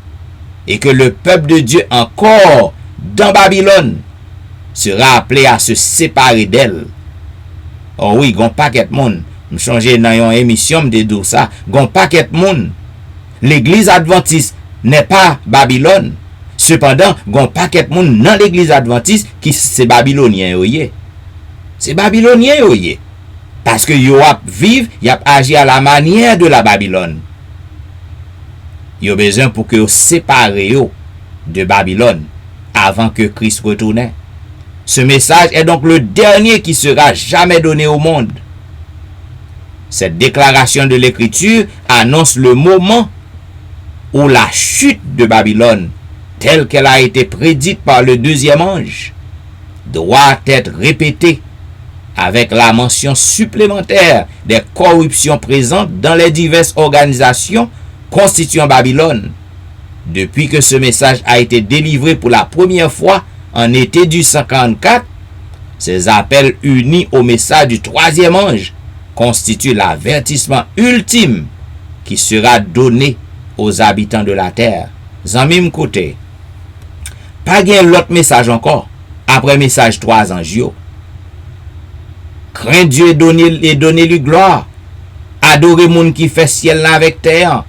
et que le peuple de Dieu encore dans Babylone sera appelé à se séparer d'elle. Oh oui, gon paquet monde. Je change dans une émission de dire ça. Gon paquet monde. L'église adventiste n'est pas Babylone. Cependant, gon paquet monde dans l'église adventiste qui c'est babylonien oyé. C'est babylonien oyé. Parce que yo a vivre, y a agi à la manière de la Babylone. Yo besoin pour que yo sépare yo de Babylone avant que Christ retourne. Ce message est donc le dernier qui sera jamais donné au monde. Cette déclaration de l'Écriture annonce le moment où la chute de Babylone, telle qu'elle a été prédite par le deuxième ange, doit être répétée avec la mention supplémentaire des corruptions présentes dans les diverses organisations constituant Babylone. Depuis que ce message a été délivré pour la première fois en été du 144, ces appels unis au message du troisième ange constituent l'avertissement ultime qui sera donné aux habitants de la terre. Zanmim côté, pas gain l'autre message encore, après message 3 anges. Crains Dieu et donnez-lui gloire. Adorez moun qui fait ciel là avec terre.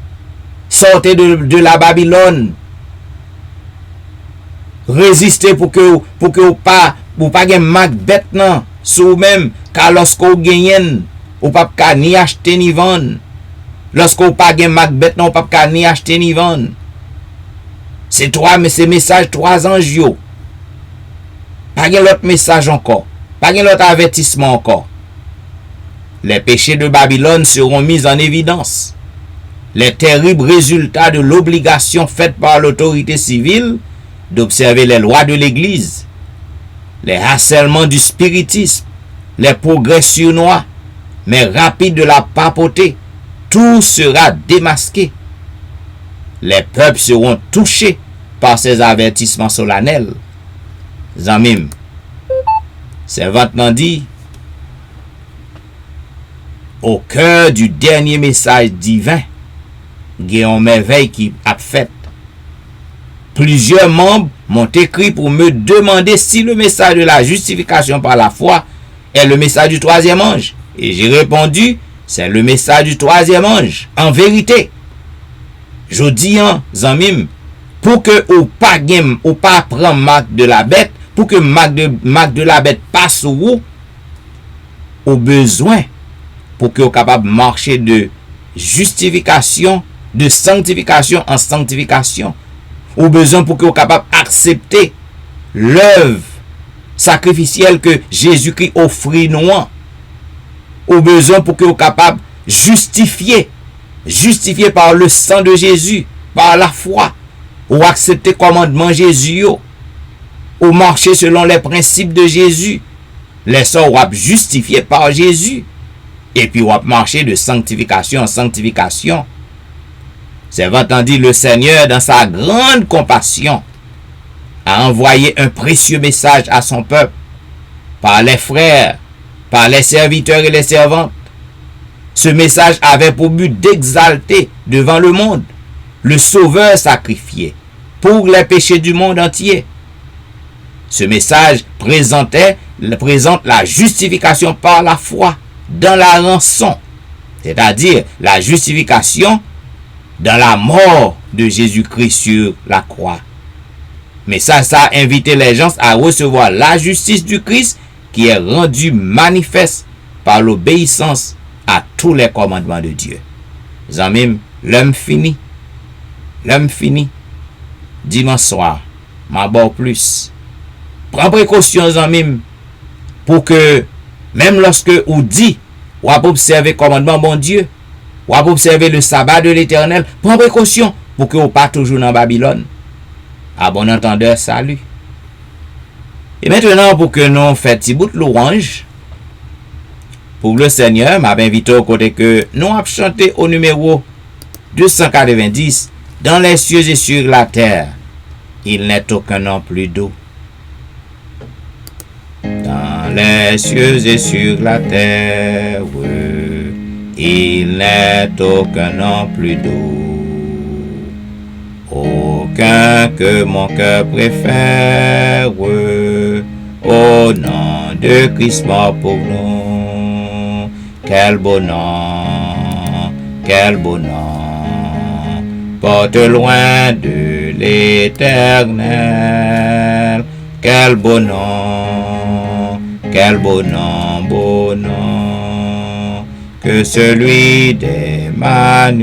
Sortez de la Babylone. Résistez pour que ou pas gen Macbeth nan sou même car lorsqu'on gagne ou pas ni acheter ni vendre. Lorsqu'on pas gen Macbeth non pas ni acheter ni vendre. C'est trois mais ces messages 3 anges yo. Pas gen l'autre message encore. Pas gen l'autre avertissement encore. Les péchés de Babylone seront mis en évidence. Les terribles résultats de l'obligation faite par l'autorité civile d'observer les lois de l'Église, les harcèlements du spiritisme, les progrès sournois, mais rapides de la papauté, tout sera démasqué. Les peuples seront touchés par ces avertissements solennels. Zamim, servante nan dit, au cœur du dernier message divin, Guillaume merveille qui a fait. Plusieurs membres m'ont écrit pour me demander si le message de la justification par la foi est le message du troisième ange. Et j'ai répondu, c'est le message du troisième ange. En vérité, je dis en Zamim, pour que ou pas prendre marque de la bête, pour que marque de la bête passe sur vous, au besoin, pour que vous capable de marcher de justification, de sanctification en sanctification, au besoin pour que vous capable d'accepter l'œuvre sacrificielle que Jésus-Christ offrit nous, au besoin pour que vous capable justifier par le sang de Jésus, par la foi, ou accepter commandement Jésus, ou marcher selon les principes de Jésus, les sorts ou justifier par Jésus, et puis ou marcher de sanctification en sanctification. C'est entendu le Seigneur dans sa grande compassion a envoyé un précieux message à son peuple par les frères, par les serviteurs et les servantes. Ce message avait pour but d'exalter devant le monde le Sauveur sacrifié pour les péchés du monde entier. Ce message présente la justification par la foi dans la rançon, c'est-à-dire la justification dans la mort de Jésus-Christ sur la croix. Mais ça a invité les gens à recevoir la justice du Christ qui est rendue manifeste par l'obéissance à tous les commandements de Dieu. Zamim, l'homme fini. Dimanche soir, m'a bon plus. Prends précaution, Zamim, pour que, même lorsque ou dit, ou à observer le commandement bon Dieu, ou à observer le sabbat de l'Éternel, prends précaution pour que vous pas toujours dans Babylone. À bon entendeur, salut. Et maintenant, pour que nous fassions petit bout de louange, pour le Seigneur, m'a invité au côté que nous avons chanté au numéro 290, dans les cieux et sur la terre, il n'est aucun nom plus doux. Dans les cieux et sur la terre, il n'est aucun nom plus doux. Aucun que mon cœur préfère, au nom de Christ mort pour nous. Quel beau nom, porte loin de l'Éternel. Quel beau nom, beau nom, que celui d'Emmanuel.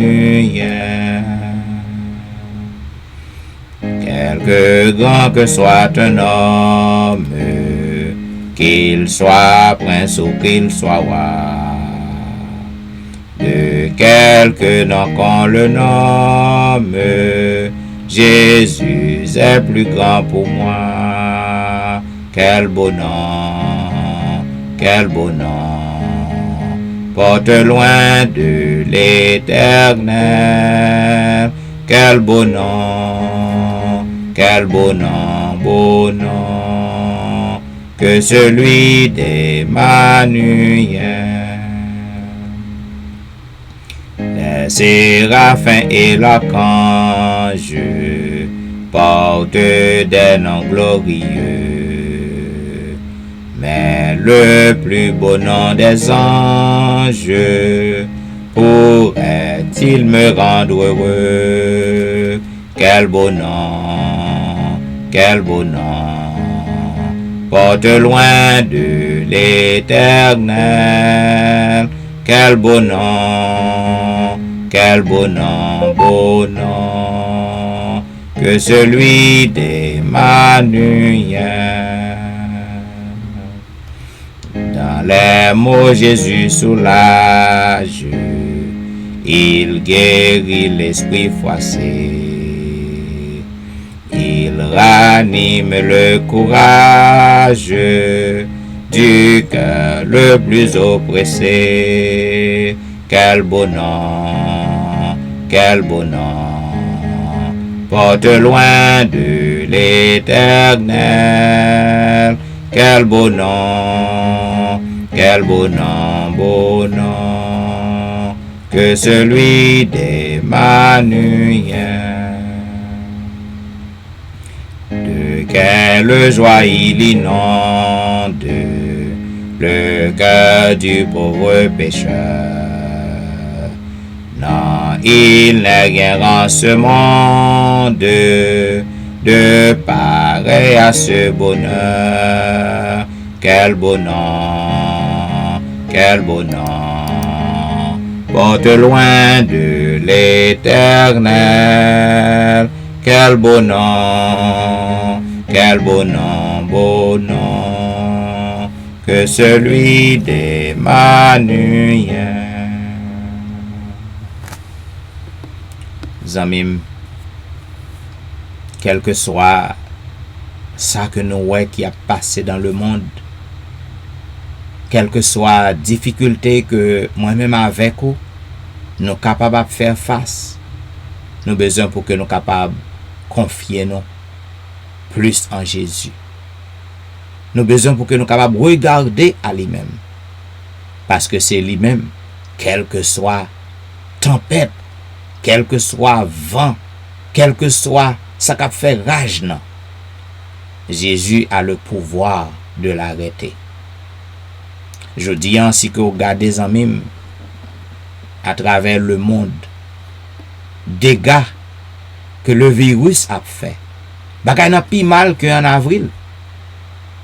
Quelque grand que soit un homme, qu'il soit prince ou qu'il soit roi, de quelque nom qu'on le nomme, Jésus est plus grand pour moi. Quel beau nom, porte loin de l'Éternel. Quel beau nom, beau nom, que celui d'Emmanuel. Les séraphins et l'archange portent des noms glorieux, mais le plus beau nom des anges pourrait-il me rendre heureux? Quel beau nom, porte loin de l'Éternel. Quel beau nom, beau nom, que celui d'Emmanuel. Dans les mots Jésus soulage, il guérit l'esprit froissé, il ranime le courage du cœur le plus oppressé. Quel beau nom, porte loin de l'Éternel. Quel beau nom, beau nom, que celui d'Emmanuel. De quelle joie il inonde le cœur du pauvre pécheur. Non, il n'est rien en ce monde de pareil à ce bonheur. Quel beau nom, porte loin de l'Éternel. Quel beau nom, beau nom, que celui d'Emmanuel. Zamim, quel que soit ça que nous voyons qui a passé dans le monde, quelle que soit la difficulté que moi-même avec vous, nous sommes capables de faire face, nous avons besoin pour que nous soyons capables de confier nous plus en Jésus. Nous avons besoin pour que nous soyons capables de regarder à lui-même. Parce que c'est lui-même, quelle que soit tempête, quel que soit vent, quelle que soit ça qui fait rage, non. Jésus a le pouvoir de l'arrêter. Je dis ainsi que vous regardez les amis à travers le monde, dégâts que le virus a fait. Bagay n'a plus mal qu'en avril.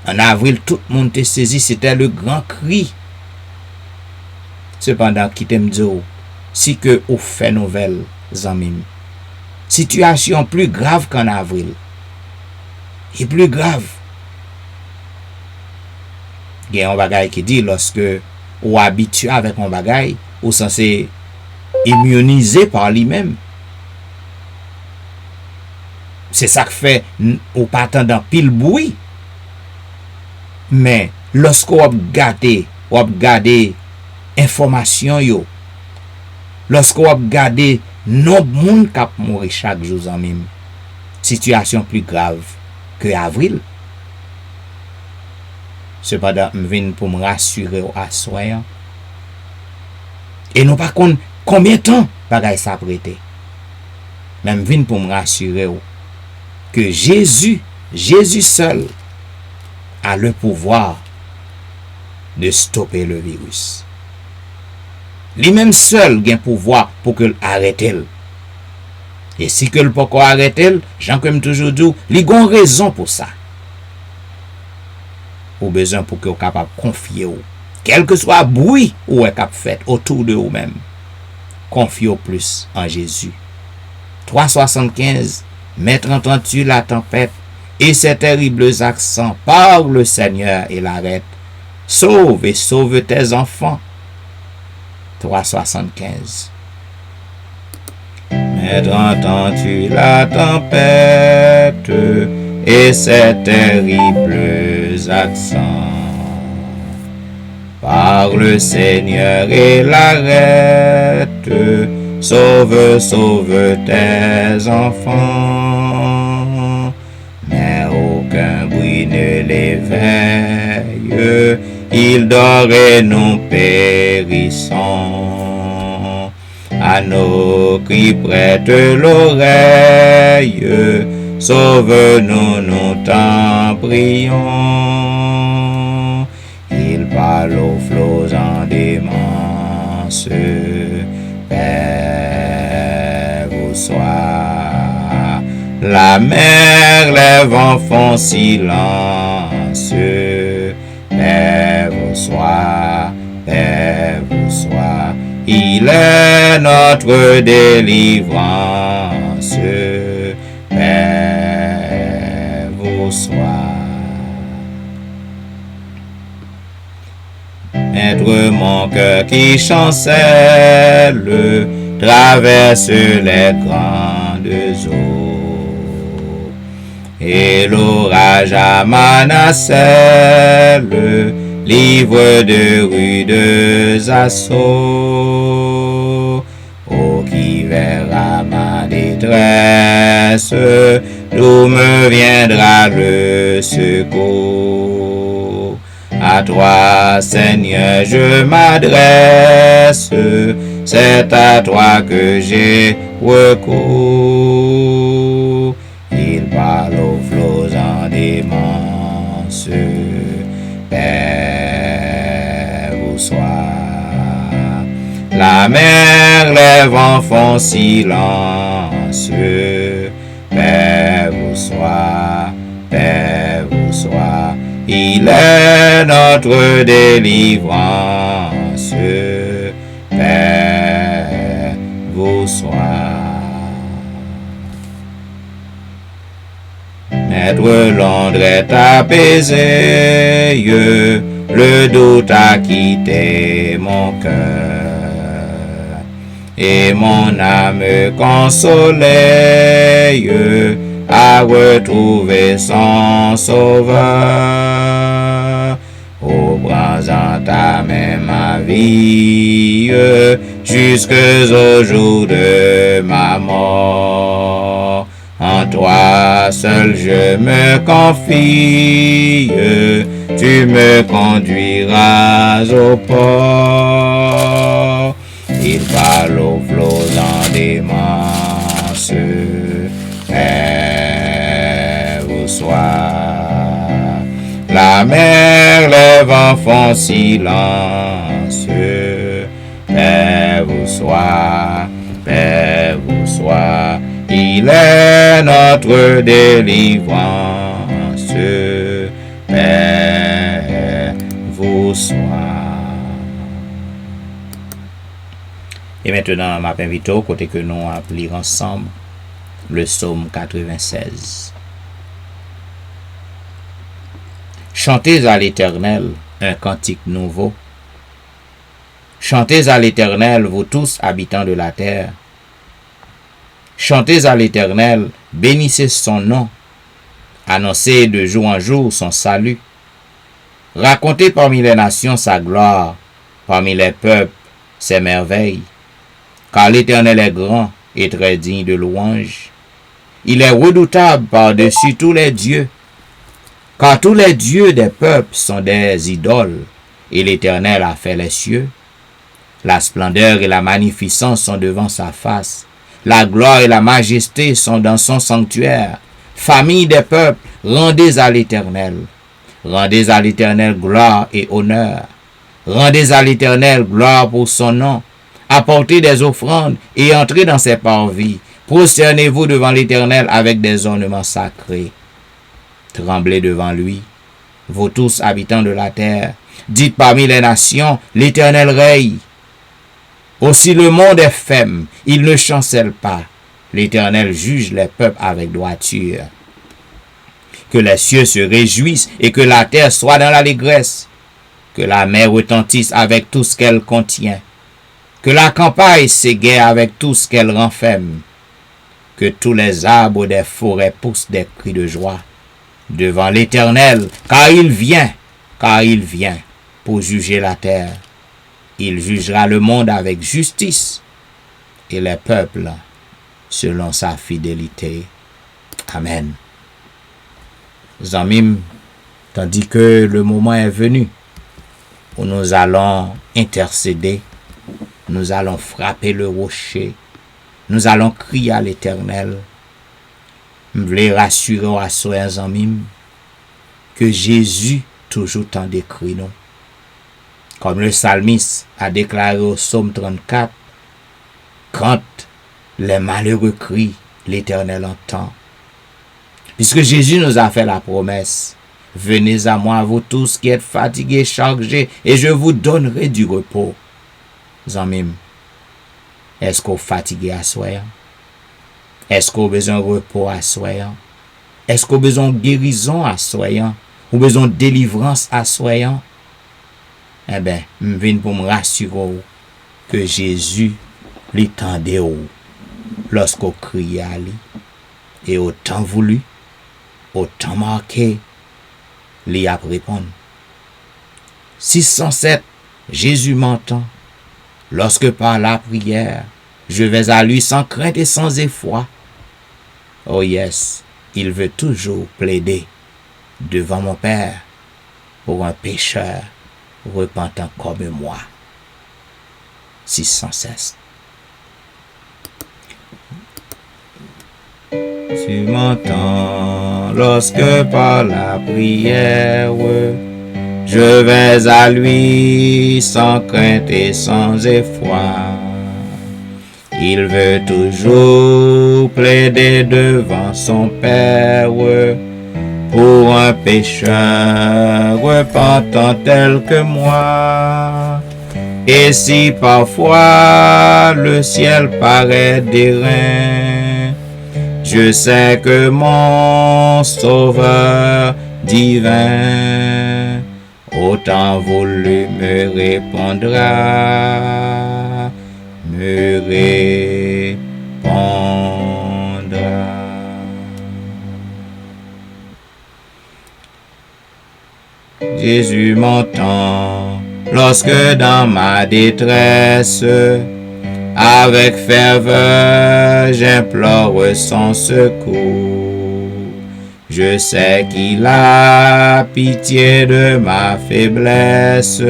En avril, tout le monde te saisi, c'était le grand cri. Cependant, qui t'aime dire, si que vous fait nouvelle, amis, situation plus grave qu'en avril. Et plus grave. Il y a un bagay qui dit, lorsque vous habituez avec un bagay, vous censé immuniser par lui-même. C'est ça que fait, ou pas attendant pile bruit. Mais, lorsque vous regardez information yo, lorsque vous regardez nombre de monde qui mourir chaque jour en même, situation plus grave que avril. Cependant, je viens pour me rassurer à soir. Et non par contre, combien de temps bagay ça prêté. Même viens pour me rassurer que Jésus seul a le pouvoir de stopper le virus. Lui-même seul a un pouvoir pour que l'arrête. Et si que le peut arrêter, Jean comme toujours dit, il a une raison pour ça. Ou besoin pour que vous capable confier ou quel que soit bruit ou est cap fait autour de vous-même. Confiez plus en Jésus. 3,75 mettre entends-tu la tempête et ces terribles accents par le Seigneur et l'arrête. Sauve et sauve tes enfants. 3,75. Mettre entends-tu la tempête et ces terribles accents par le Seigneur et l'arrête. Sauve, sauve tes enfants, mais aucun bruit ne l'éveille, ils dorment et nous périssons. À nos cris prête l'oreille, sauve-nous, nous t'en prions. Il parle aux flots en démence, Père, vous sois. La mer, les vents font silence, Père, vous sois, Père, vous sois. Il est notre délivrance, Père, vous sois. Être mon cœur qui chancelle, traverse les grandes eaux, et l'orage à ma nacelle, livre de rudes assauts. Oh, qui verra ma détresse, d'où me viendra le secours? À toi, Seigneur, je m'adresse, c'est à toi que j'ai recours. Il parle aux flots en démence, Père, vous sois. La mer, les vents font silence, Père, vous sois, Père, vous sois. Il est notre délivrance, Père, vous sois. Maître, Londres est apaisé, le doute a quitté mon cœur, et mon âme consolée a retrouvé son sauveur. Au bras en ta main ma vie, jusqu'au jour de ma mort. En toi seul je me confie, tu me conduiras au port. Il parle aux flots en démence, Père, soit. La mer, les vents font silence. Paix vous soit, paix vous soit. Il est notre délivrance. Paix vous soit. Et maintenant, je m'invite au côté que nous allons lire ensemble le psaume 96. Chantez à l'Éternel un cantique nouveau. Chantez à l'Éternel, vous tous habitants de la terre. Chantez à l'Éternel, bénissez son nom. Annoncez de jour en jour son salut. Racontez parmi les nations sa gloire, parmi les peuples ses merveilles. Car l'Éternel est grand et très digne de louange. Il est redoutable par-dessus tous les dieux. Car tous les dieux des peuples sont des idoles, et l'Éternel a fait les cieux. La splendeur et la magnificence sont devant sa face. La gloire et la majesté sont dans son sanctuaire. Famille des peuples, rendez à l'Éternel. Rendez à l'Éternel gloire et honneur. Rendez à l'Éternel gloire pour son nom. Apportez des offrandes et entrez dans ses parvis. Prosternez-vous devant l'Éternel avec des ornements sacrés. Tremblez devant lui, vous tous habitants de la terre. Dites parmi les nations, l'Éternel règne. Aussi le monde est ferme, il ne chancelle pas. L'Éternel juge les peuples avec droiture. Que les cieux se réjouissent et que la terre soit dans l'allégresse. Que la mer retentisse avec tout ce qu'elle contient. Que la campagne s'égaie avec tout ce qu'elle renferme. Que tous les arbres des forêts poussent des cris de joie devant l'Éternel, car il vient pour juger la terre. Il jugera le monde avec justice et les peuples selon sa fidélité. Amen. Zamim, tandis que le moment est venu où nous allons intercéder, nous allons frapper le rocher, nous allons crier à l'Éternel. Je voulais rassurer à soi, Zamim, que Jésus toujours t'en décrit nous. Comme le psalmiste a déclaré au psaume 34, quand les malheureux crient, l'Éternel entend. Puisque Jésus nous a fait la promesse, venez à moi, vous tous qui êtes fatigués, chargés, et je vous donnerai du repos. Zamim, est-ce qu'on est fatigué à soi? Est-ce qu'on a besoin de repos à soi? Est-ce qu'on a besoin de guérison à soi? Ou besoin de délivrance à soi? Eh bien, je viens pour me rassurer que Jésus l'étendait lorsqu'on criait à lui. Et autant voulu, autant marqué, lui a répondu. 607, Jésus m'entend. Lorsque par la prière, je vais à lui sans crainte et sans effroi. Oh yes, il veut toujours plaider devant mon Père pour un pécheur repentant comme moi. 616. Tu m'entends lorsque par la prière je vais à lui sans crainte et sans effroi. Il veut toujours plaider devant son Père pour un pécheur repentant tel que moi. Et si parfois le ciel paraît d'airain, je sais que mon Sauveur divin autant voulu me répondra, me répondra. Jésus m'entend lorsque dans ma détresse, avec ferveur, j'implore son secours. Je sais qu'il a pitié de ma faiblesse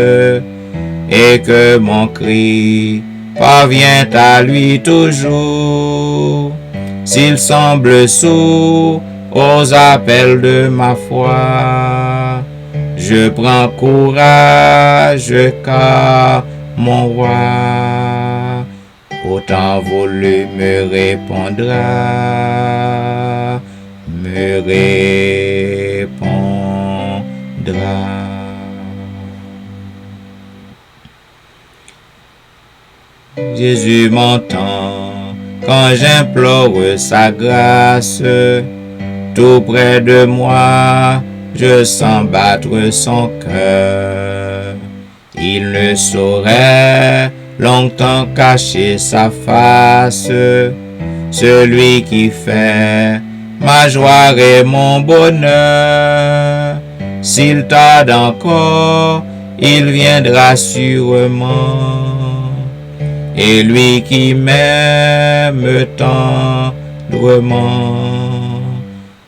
et que mon cri parvient à lui toujours. S'il semble sourd aux appels de ma foi. Je prends courage car mon roi au temps voulu me répondra, Jésus m'entend quand j'implore sa grâce. Tout près de moi, je sens battre son cœur. Il ne saurait longtemps cacher sa face. Celui qui fait ma joie et mon bonheur. S'il tarde encore, il viendra sûrement. Et lui qui m'aime tendrement,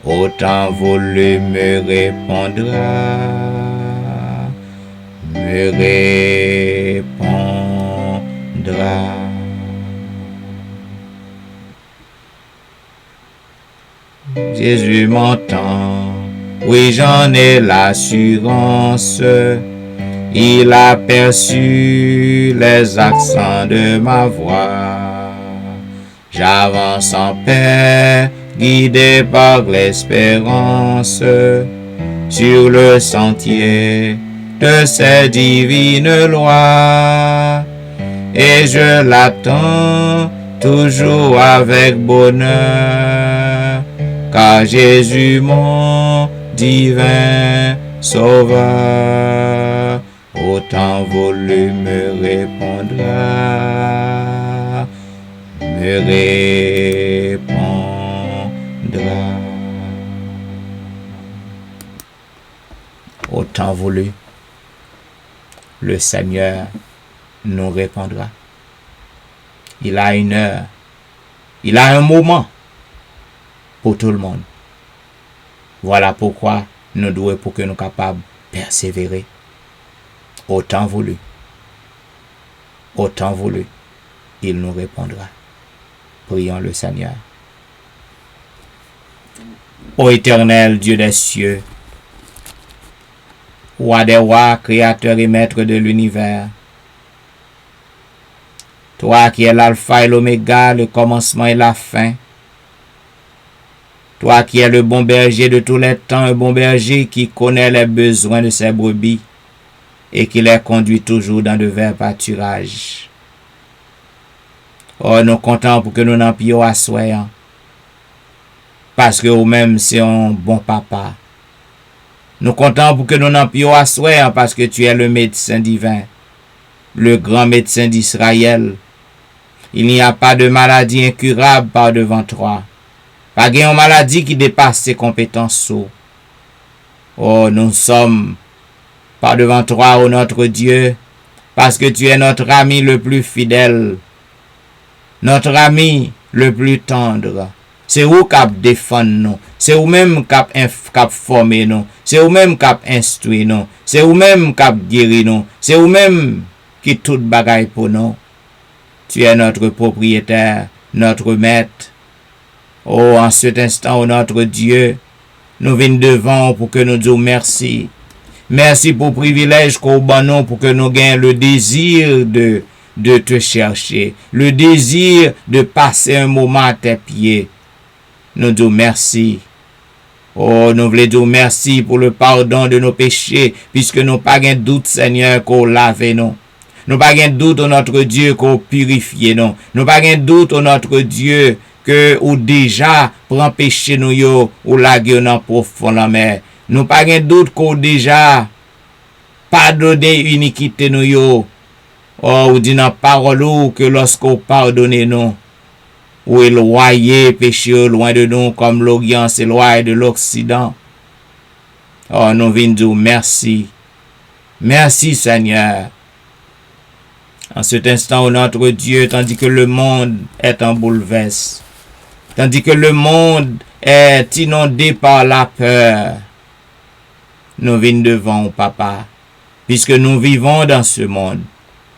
au temps voulu me répondra, Jésus m'entend, oui j'en ai l'assurance. Il a perçu les accents de ma voix. J'avance en paix, guidé par l'espérance, sur le sentier de ses divines lois. Et je l'attends toujours avec bonheur, car Jésus mon divin sauveur, au temps voulu me répondra, Au temps voulu, le Seigneur nous répondra. Il a une heure, il a un moment pour tout le monde. Voilà pourquoi nous devons, pour que nous soyons capables de persévérer. Au temps voulu, il nous répondra. Prions le Seigneur. Ô éternel Dieu des cieux, roi des rois, créateur et maître de l'univers, toi qui es l'alpha et l'oméga, le commencement et la fin, toi qui es le bon berger de tous les temps, un bon berger qui connaît les besoins de ses brebis et qui les conduit toujours dans de verts pâturages. Oh, nous comptons pour que nous n'en pions à soyant, parce que vous-même c'est un bon papa. Nous comptons pour que nous n'en pions à soyant, parce que tu es le médecin divin, le grand médecin d'Israël. Il n'y a pas de maladie incurable par devant toi. Pas de maladie qui dépasse ses compétences. Oh, nous sommes par devant toi, ô notre Dieu, parce que tu es notre ami le plus fidèle, notre ami le plus tendre. C'est vous qui défend nous, c'est vous même qui formé nous, c'est vous même qui instruit nous, c'est vous même qui guéri nous, c'est vous même qui tout bagaille pour nous. Tu es notre propriétaire, notre maître. Oh, en cet instant, ô notre Dieu, nous venons devant pour que nous disions merci. Merci pour le privilège qu'on donne pour que nous gagnions le désir de te chercher, le désir de passer un moment à tes pieds. Nous disons merci. Oh, nous voulons dire merci pour le pardon de nos péchés, puisque nous n'avons pas de doute, Seigneur, qu'on lave nous. Nous n'avons pas de doute, au notre Dieu, qu'on purifie nous. Nous n'avons pas de doute, au notre Dieu, que ou déjà prend péché nous yo, ou lague dans profond la mer. Nous pas de doute qu'on déjà pardonné iniquité nous yo. Oh, ou dit dans parole ou que lorsqu'on pardonne nous, ou éloigner péché loin de nous comme l'Orient s'éloigne de l'Occident. Oh, nous venons dire merci. Merci Seigneur. En cet instant, notre Dieu, tandis que le monde est en bouleverse, tandis que le monde est inondé par la peur, nous venons devant Papa, puisque nous vivons dans ce monde.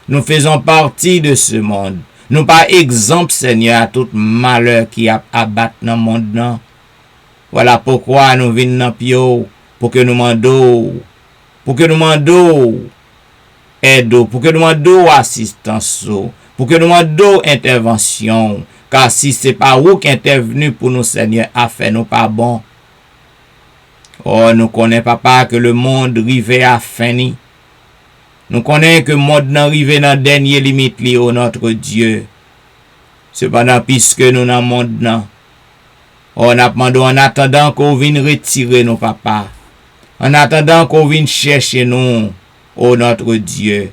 Nous faisons partie de ce monde. Nous pas exemple, Seigneur, à tout malheur qui abat dans le monde. Non. Voilà pourquoi nous venons dans pio pour que nous demandons aide, pour que nous demandons assistance, pour que nous demandons intervention. Car si c'est pas vous qui intervenu pour nous, Seigneur, affaire nous pas bon. Oh, nous connaissons, papa, que le monde rivé à fini. Nous connaissons que le monde n'a arrivé dans la dernière limite, oh notre Dieu. Cependant, puisque nous dans le monde, on a demandé en attendant qu'on vienne retirer nos papas. En attendant qu'on vienne chercher nous, oh notre Dieu.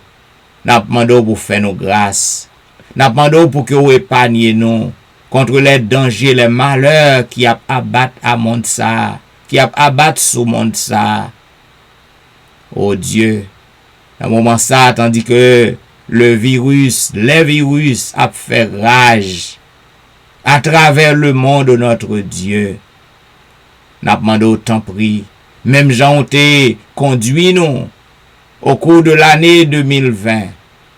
Nous demandons pour faire nos grâces. Nous demandons pour que vous épargnez nous contre les dangers, les malheurs qui abattent à monde ça, qui abattent sous monde ça. Oh Dieu, à un moment ça, tandis que les virus a fait rage à travers le monde, oh notre Dieu. Nous demandons autant pris. Même gens ont été conduits nous au cours de l'année 2020.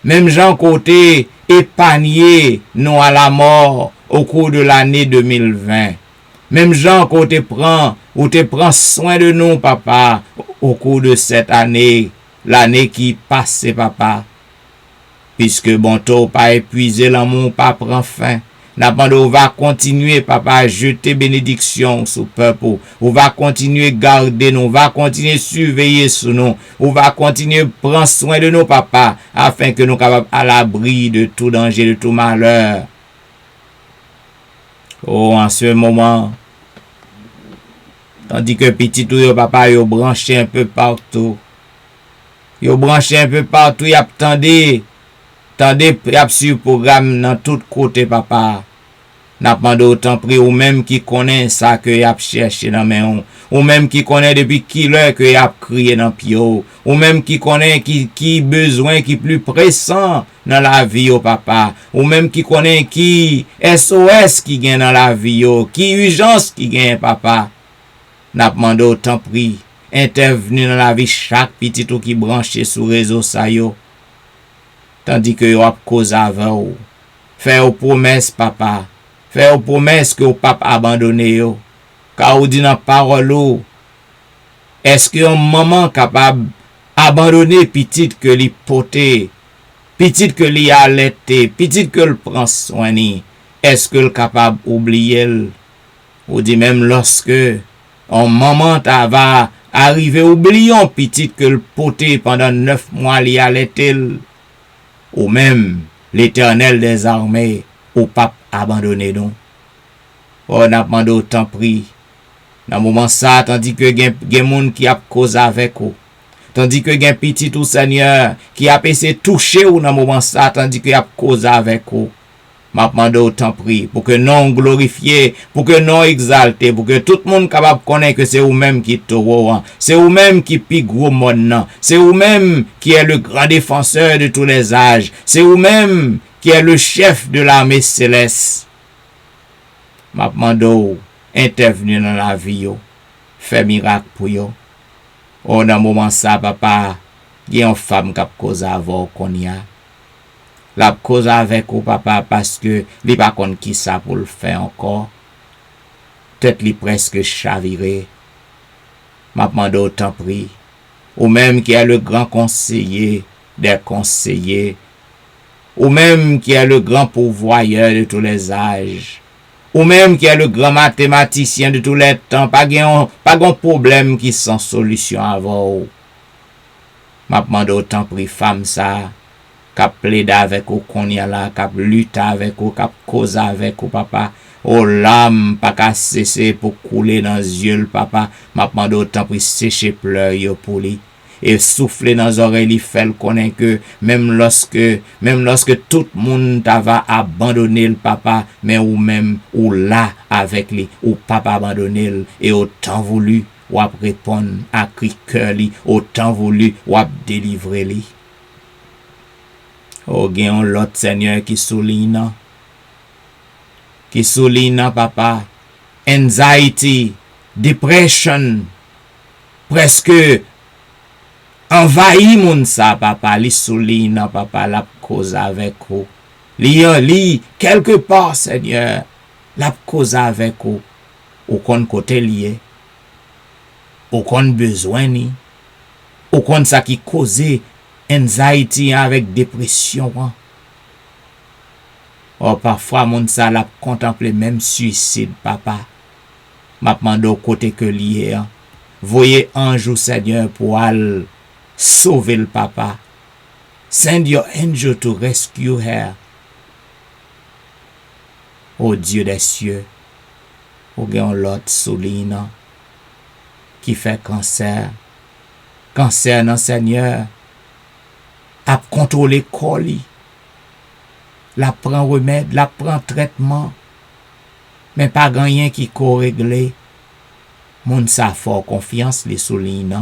Même gens ont été épargnés nous à la mort au cours de l'année 2020. Même gens qui te prend soin de nous, papa, au cours de cette année, l'année qui passe, papa. Puisque bon tôt pas épuisé, l'amour pas prend fin. On va continuer, papa, à jeter bénédiction sur le peuple. On va continuer à garder nous. On va continuer à surveiller sur nous. On va continuer à prendre soin de nous, papa, afin que nous soyons capables à l'abri de tout danger, de tout malheur. Oh, en ce moment, tandis que petit tout, papa, yo branché un peu partout. Yo branché un peu partout, y a attendez, y a sur programme dans tout côté, papa. N'a pas d'autant pris ou même qui connaît ça que y a cherché dans main ou même qui connaît depuis qui l'heure que y a crié dans pio ou même qui connaît qui besoin qui plus pressant dans la vie au papa ou même qui connaît qui SOS qui gagne dans la vie qui urgence qui gagne papa. N'a pas d'autant pris intervenir dans la vie chaque petit ou qui branché sur réseau ça yo tandis que yo a cause avant faire promesse papa. Faire promesse que au pape abandonné yo. Car ou dit dans parole ou, est-ce que un maman capable abandonner petite que li poté, petite que li allaité, petite que le prend soin ni, est-ce que le capable oublier ou dit même lorsque un maman ta va arriver oublions petite que le poté pendant 9 mois li allaité ou même l'Éternel des armées au pape abandonné nous. On a demandé autant pris. Dans moment ça, tandis que gen moun qui a cause avec vous. Tandis que gen petit tout Seigneur qui a essayé toucher ou dans moment ça, tandis que y a cause avec vous. M'a demandé autant pris pour que non glorifié, pour que non exalté, pour que tout le monde capable connaître que c'est vous-même qui taureau, c'est vous-même qui pi gros monde, c'est vous-même qui est le grand défenseur de tous les âges, c'est vous-même qui est le chef de l'armée céleste. M'a demandé intervenir dans la vie yo, fait miracle pour yo. Oh dans moment ça papa, il y a une femme qui a cause avant qu'on y a. La cause avec ou papa parce que li pas connait qui ça pour le faire encore. Tête li presque chaviré. M'a demandé autant pris. Ou même qui est le grand conseiller des conseillers. Ou même qui est le grand pourvoyeur de tous les âges. Ou même qui est le grand mathématicien de tous les temps. Pas de problème qui sans solution avant. M'a demandé autant pris femme ça. Cap plaide avec ou qu'on y a là, cap lutte avec ou, cap cause avec ou papa. Oh l'âme pas qu'à cesser pour couler dans les yeux papa. M'a demandé autant pour sécher pleurs yo pour lui. Et souffler dans les oreilles, il fait le connaître que même lorsque tout le monde va abandonner le papa, mais ou même ou là avec lui, ou papa abandonner et autant voulu ou à répondre à cri cœur li, autant voulu ou à délivrer li. Oh, gen l'autre Seigneur qui souligne papa, anxiety, depression, presque envahi moun sa papa, li souligne papa la cause avec vous. Li quelque part Seigneur, la cause avec vous. Aucun côté lié. Aucun besoin ni. Aucun ça qui cause anxiety avec dépression. Oh, parfois, mon ça l'a contemplé même suicide, papa. M'a demandé au côté que lié. Voyez ange au Seigneur pour aller sauver le papa. Send your angel to rescue her. Oh Dieu des cieux, ou gen l'autre souligne qui fait cancer. Cancer non Seigneur. A contrôler coli. La prend remède, la prend traitement. Mais pas rien qui ko régler. Moun sa fort confiance les souligne.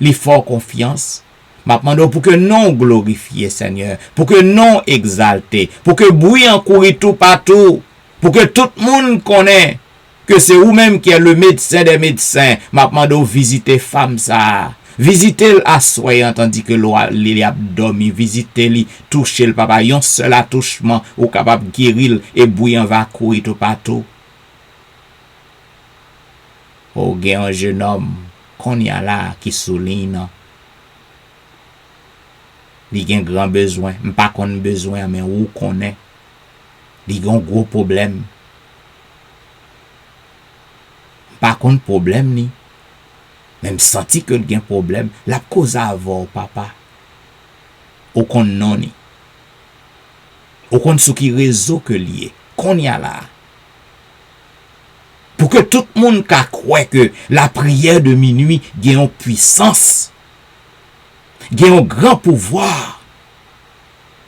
Li fort confiance. M'a demandé pour que non glorifié Seigneur, pour que non exalté, pour que bruit en courir tout partout, pour que tout le monde connaisse que c'est vous-même qui est le médecin des médecins. M'a demandé visiter femme ça. Visitez l'assoyant tandis que l'il a dormi. Visitez-li, touchez le papa. Yon seul attouchement ou capable guérir et bouillant va courir tout partout. Oh, gen un jeune homme qu'on y a là qui souligne. Li gen grand besoin. M'pas qu'on besoin, mais où qu'on est. Li gen gros problème. Pas qu'on problème ni. Même senti que il y a un problème, la cause à avoir papa. Ou qu'on non ni. Ou qu'on ce qui réseau que lié. Qu'on y a là. Pour que tout le monde croit que la prière de minuit a une puissance. A un grand pouvoir.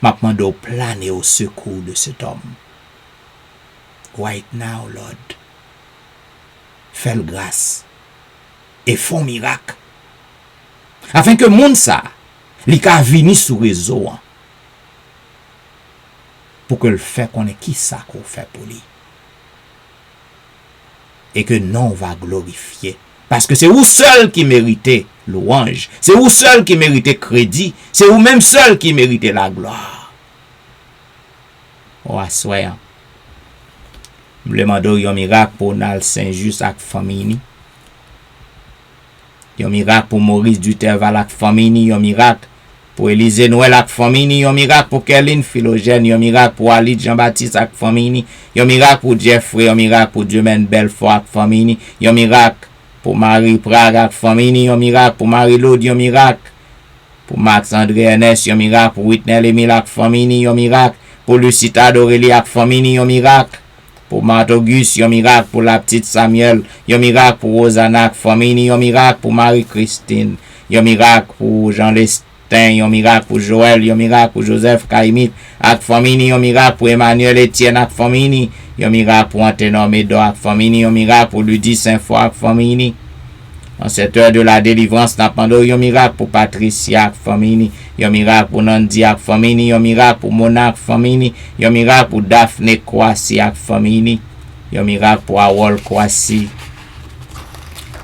M'a demandé au planer au secours de cet homme. Right now, Lord. Fais grâce. Et font miracle. Afin que moun sa, li ka vini sous réseau. Pour que le fait qu'on est qui ça qu'on fait pour lui. Et que non va glorifier. Parce que c'est vous seul qui méritez louange. C'est vous seul qui méritez crédit. C'est vous même seul qui méritez la gloire. Oh, assoyant. Je demande un miracle pour Nal Saint-Just avec famille. Un miracle pour Maurice Duterval avec famille. Un miracle pour Élisée Noël avec famille. Un miracle pour Kéline Philogène. Un miracle pour Ali Jean-Baptiste avec famille. Un miracle pour Jeffrey. Un miracle pour Dumaine Belfort avec famille. Un miracle pour Marie Prague avec famille. Un miracle pour Marie-Laude. Un miracle pour Max-André Ernest. Un miracle pour Whitney Emile avec famille. Un miracle pour Lucita d'Aurélie avec famille. Un miracle pour Marthe Auguste, un miracle pour la petite Samuel, un miracle pour Rosanna famille, un miracle pour Marie-Christine, un miracle pour Jean Lestin, un miracle pour Joël, un miracle pour Joseph Kaimit, ak famille, un miracle pour Emmanuel Etienne ak famille, un miracle pour Anténor Médor ak famille, un miracle pour Ludie Saint-Foy ak famille. En cette heure de la délivrance, n'a pas un miracle pour Patricia ak famille, un miracle pour Nandi ak famille, un miracle pour Mona ak famille, un miracle pour Daphne Kwasi ak famille, un miracle pour Awol Kwasi.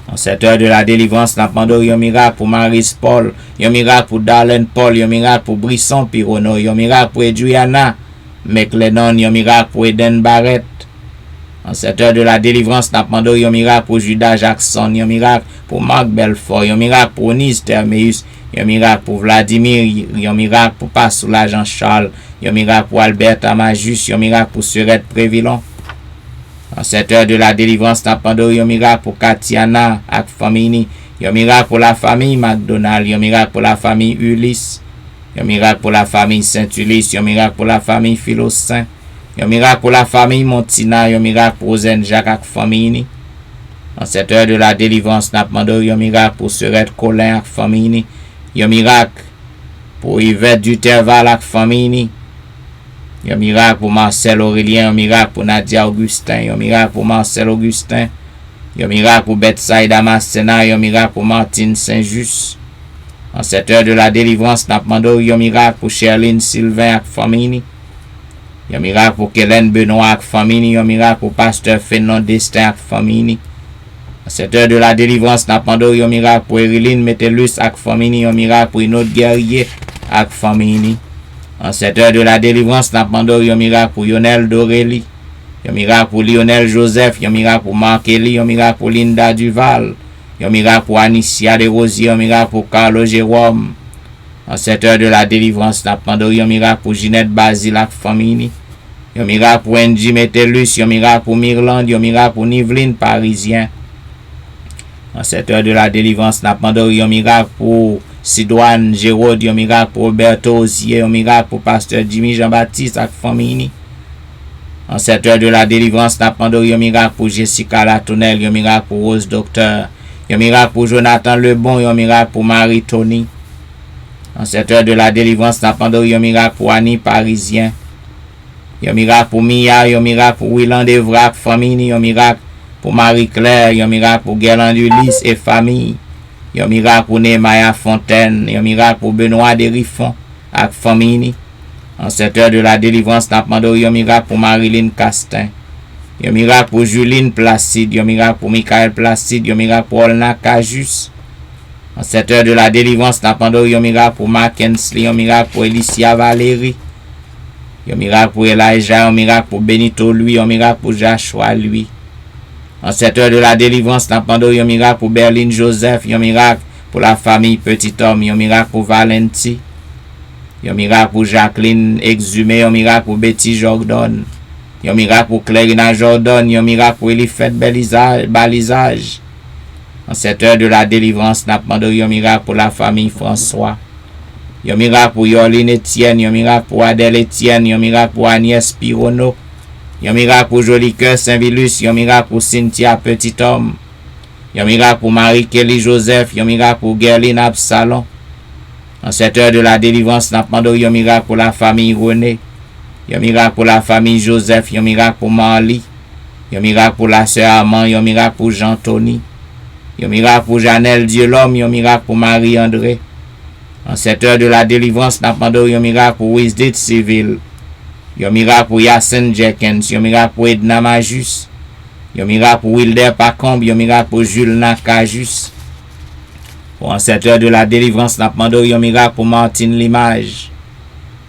En cette heure de la délivrance, n'a pas un miracle pour Maris Paul, un miracle pour Darlene Paul, un miracle pour Brisson Pirono, un miracle pour Edriana McLennan, un miracle pour Eden Barrett. En cette heure de la délivrance, n'a pas un miracle pour Judas Jackson, un miracle pour Marc Belfort, un miracle pour Onise Termeus, un miracle pour Vladimir, un miracle pour Passoula Jean-Charles, un miracle pour Albert Amajus, un miracle pour Surette Prévillon. En cette heure de la délivrance, n'a pas un miracle pour Katiana ak famille, un miracle pour la famille McDonald, un miracle pour la famille Ulysse, un miracle pour la famille Saint-Ulysse, un miracle pour la famille Philosaint. Un miracle pour la famille Montina, un miracle pour Zen Jacques ak famille. En cette heure de la délivrance, n'a demandé un miracle pour Surette Colin ak famille. Un miracle pour Yvette Duterval ak famille. Un miracle pour Marcel Aurélien, un miracle pour Nadia Augustin, un miracle pour Marcel Augustin. Un miracle pour Betsaïda Massena, un miracle pour Martine Saint-Just. En cette heure de la délivrance, n'a demandé un miracle pour Sherline Sylvain ak famille. Un miracle pour Kellen Benoît ak famille, un miracle pour Pasteur Fénon Destin ak famille. En cette heure de la délivrance, n'a pas un miracle pour Erilyn Metellus ak famille, un miracle pour une autre guerrier ak famille. En cette heure de la délivrance, n'a pas un miracle pour Yonel Dorelli, Un miracle pour Lionel Joseph, un miracle pour Marc Eli, un miracle pour Linda Duval, un miracle pour Anicia Desrosiers, un miracle pour Carlo Jérôme. En cette heure de la délivrance, n'a demandé un miracle pour Ginette Basile et famille. Un miracle pour Angie Metellus, un miracle pour Mirland, un miracle pour Niveline Parisien. En cette heure de la délivrance, n'a demandé un miracle pour Sidoine Gérard, un miracle pour Roberto Osier, un miracle pour Pasteur Jimmy Jean-Baptiste et famille. En cette heure de la délivrance, n'a demandé un miracle pour Jessica Latournelle, un miracle pour Rose Docteur, un miracle pour Jonathan Lebon, un miracle pour Marie Tony. En cette heure de la délivrance, n'a demandé un miracle pour Annie Parisien, un miracle pour Mia, un miracle pour Willand Evrac, famille, un miracle pour Marie-Claire, un miracle pour Guerlain Ulysse et famille, un miracle pour Nehemiah Fontaine, un miracle pour Benoît Derifon et famille. En cette heure de la délivrance, n'a demandé un miracle pour Marilyn Castin, un miracle pour Juline Placide, un miracle pour Michael Placide, un miracle pour Olna Cajus. En cette heure de la délivrance, n'a demandé un miracle pour Mackensley, un miracle pour Elicia Valérie, un miracle pour Elijah, un miracle pour Benito lui, un miracle pour Joshua lui. En cette heure de la délivrance, n'a demandé un miracle pour Berlin Joseph, un miracle pour la famille Petit Homme, un miracle pour Valenti, un miracle pour Jacqueline Exhumé, un miracle pour Betty Jordan, un miracle pour Clarina Jordan, un miracle pour Elifet Balisage. En cette heure de la délivrance, n'a demandé un miracle pour la famille François, un miracle pour Yoline Etienne, un miracle pour Adèle Etienne, un miracle pour Agnès Pirono, un miracle pour Jolicoeur Saint-Vilus, un miracle pour Cynthia Petit Homme, un miracle pour Marie-Kelly Joseph, un miracle pour Gerline Absalon. En cette heure de la délivrance, n'a demandé un miracle pour la famille René, un miracle pour la famille Joseph, un miracle pour Marly, un miracle pour la sœur Armand, un miracle pour Jean-Tony, un miracle pour Janelle Dieu-L'Homme, un miracle pour Marie-André. En cette heure de la délivrance, n'a demandé un miracle pour Wisdit Civil, un miracle pour Yacine Jenkins, un miracle pour Edna Majus, un miracle pour Wilder Pacombe, un miracle pour Jules Nakajus. En cette heure de la délivrance, n'a demandé un miracle pour Martine Limage,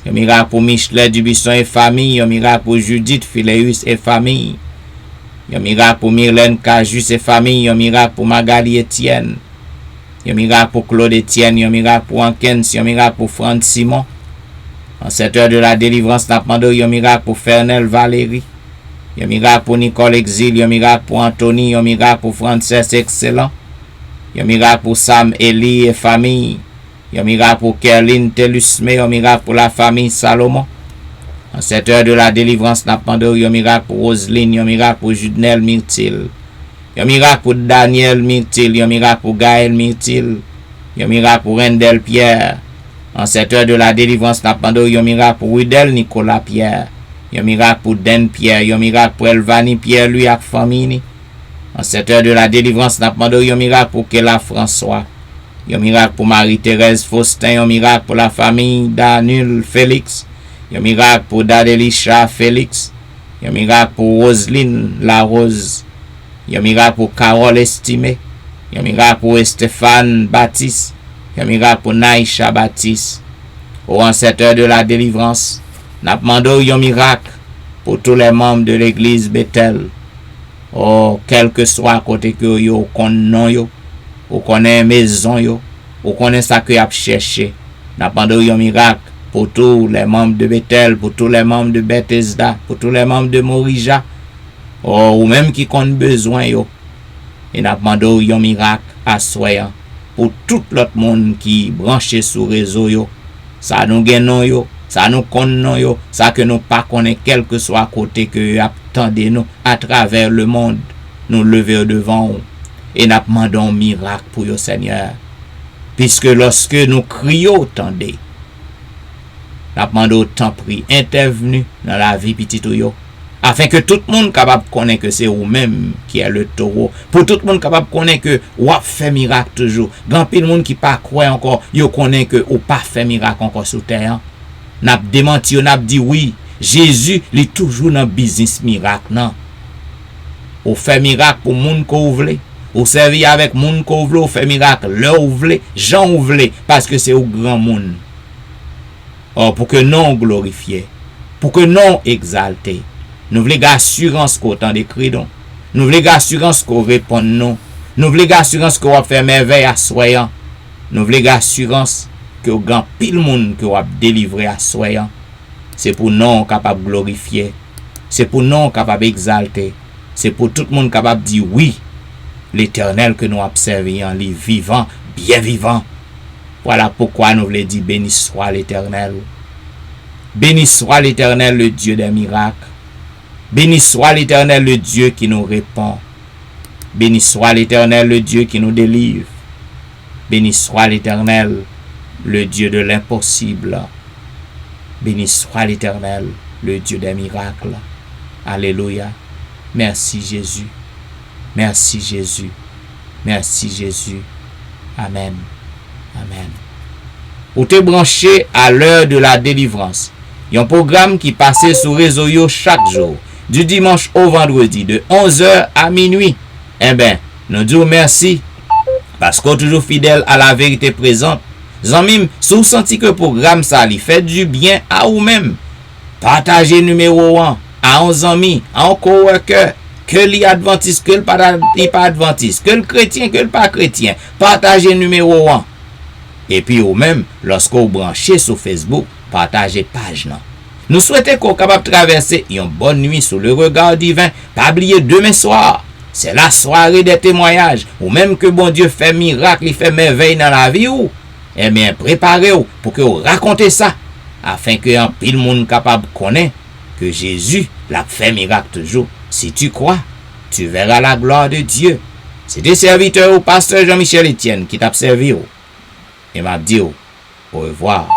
un miracle pour Michelet Dubisson et famille, un miracle pour Judith Phileus et famille, un miracle pour Myrlène Cajus et famille, un miracle pour Magali Etienne, un miracle pour Claude Etienne, un miracle pour Ankens, un miracle pour Franck Simon. En cette heure de la délivrance, n'a demandé un miracle pour Fernel Valérie, un miracle pour Nicole Exil, un miracle pour Anthony, un miracle pour Frances Excellent, un miracle pour Sam Eli et famille, un miracle pour Kerline Telusme, un miracle pour la famille Salomon. En cette heure de la délivrance, n'a demandé un miracle pour Roselyne, un miracle pour Judnel Myrtil, un miracle pour Daniel Myrtil, un miracle pour Gaël Myrtil, un miracle pour Rendel Pierre. En cette heure de la délivrance, n'a demandé un miracle pour Widel Nicolas Pierre, un miracle pour Den Pierre, un miracle pour Elvani Pierre lui et famille. En cette heure de la délivrance, n'a demandé un miracle pour Kela François, un miracle pour Marie-Thérèse Faustin, un miracle pour la famille Danul Félix, un miracle pour Dadelisha Félix, un miracle pour Roselyne La Rose, un miracle pour Carole Estimé, un miracle pour Stéphane Baptiste, un miracle pour Naïcha Baptiste. En cette heure de la délivrance, n'a demandé un miracle pour tous les membres de l'église Bethel. Oh, quel que soit côté que yo connaît yo, ou connaît maison yo, ou connaît ça que y a cherché. N'a demandé un miracle pour tous les membres de Bethel, pour tous les membres de Bethesda, pour tous les membres de Morija. Oh, ou même qui ont besoin yo. Et n'a demandé un miracle à soyant pour tout l'autre monde qui branché sur réseau yo. Ça nous gagnons yo, ça nous connaît yo, ça que nous pas connaît quel que soit côté que attendez nous à travers le monde, nous lever devant vous et nous demandons un miracle pour yo Seigneur. Puisque lorsque nous crions, attendez, nous demandons autant prix intervenu dans la vie petite yo, afin que tout le monde capable de connaître que c'est vous-même qui est le taureau, pour tout le monde capable de connaître que ou a fait miracle toujours. Grand pile monde qui pas croit encore, yo connaît que ou pas fait miracle encore sur terre. N'a démenti, n'a dit oui, Jésus il toujours dans business miracle non. Ou fait miracle pour monde qu'on voulait, ou servir avec monde qu'on voulait, ou fait miracle là ou voulez, Jean ou voulez parce que c'est au grand monde. Or pour que non glorifié, pour que non exalté. Nous voulons assurance qu'on t'en décrit donc. Nous voulons assurance qu'on répond non. Nous voulons assurance qu'on va faire merveille à soyant. Nous voulons assurance que au grand pile monde que va délivrer à soyant. C'est pour nous capable de glorifier. C'est pour nous capable d'exalter. C'est pour tout le monde capable de dire oui. L'Éternel que nous observons en lui vivant, bien vivant. Voilà pourquoi nous voulons dire béni soit l'Éternel. Béni soit l'Éternel, le Dieu des miracles. Béni soit l'Éternel, le Dieu qui nous répond. Béni soit l'Éternel, le Dieu qui nous délivre. Béni soit l'Éternel, le Dieu de l'impossible. Béni soit l'Éternel, le Dieu des miracles. Alléluia. Merci Jésus. Merci Jésus. Merci Jésus. Amen. Amen. Ou te branché à l'heure de la délivrance. Il y a un programme qui passait sur réseau yo chaque jour, du dimanche au vendredi, de 11h à minuit. Eh bien, nous disons merci, parce qu'on est toujours fidèle à la vérité présente. Zanmim, si vous sentez que le programme ça lui fait du bien à vous-même, partagez numéro 1 à un ami, à un coworker, que l'adventiste, que le pas adventiste, que le chrétien, que le pas chrétien. Partagez numéro 1. Et puis ou même, lorsque vous branchez sur Facebook, partagez page nan. Nous souhaitons qu'on soit capable de traverser une bonne nuit sous le regard divin. Pas oublier demain soir. C'est la soirée des témoignages. Ou même que bon Dieu fait miracle, il fait merveille dans la vie ou. Eh bien, préparez-vous pour que vous racontez ça. Afin que un pile monde capable de connaître que Jésus l'a fait miracle toujours. Si tu crois, tu verras la gloire de Dieu. C'est des serviteurs au pasteur Jean-Michel Etienne qui t'a servi. Et m'a dit au revoir.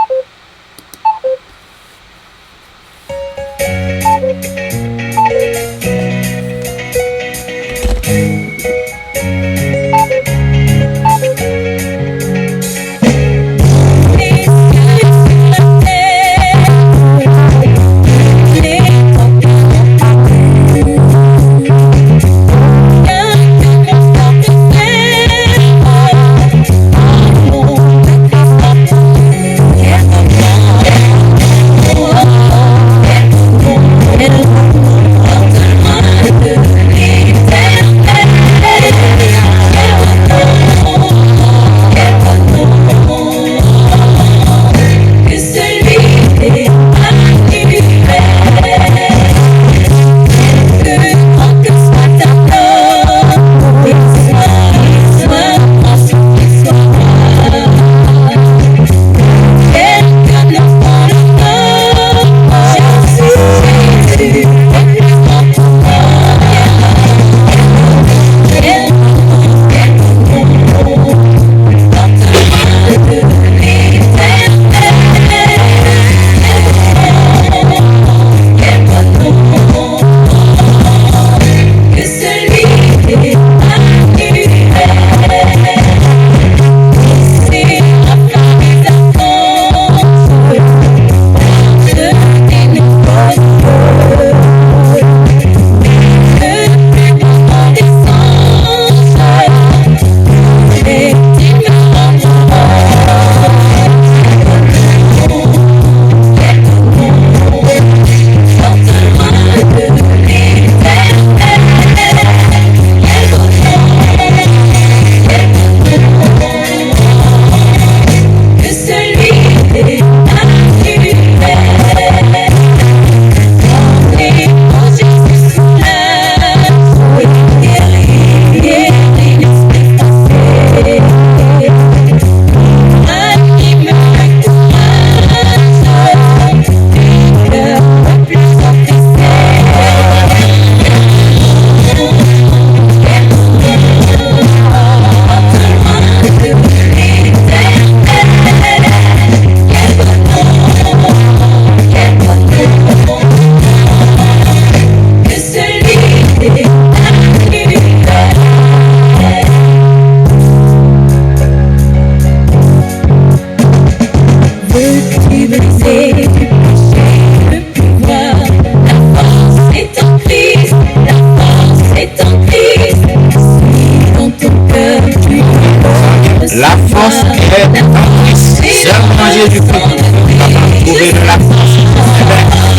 La force est en Christ. Seulement Jésus-Christ va trouver de la force.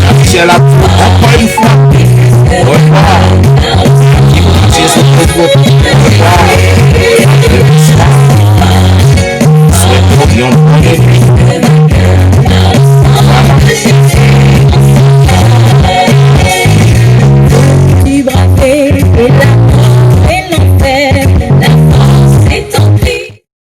Eh bien, la encore une fois. revoir. Qui vous dit ce groupe. Au revoir. Souhaitons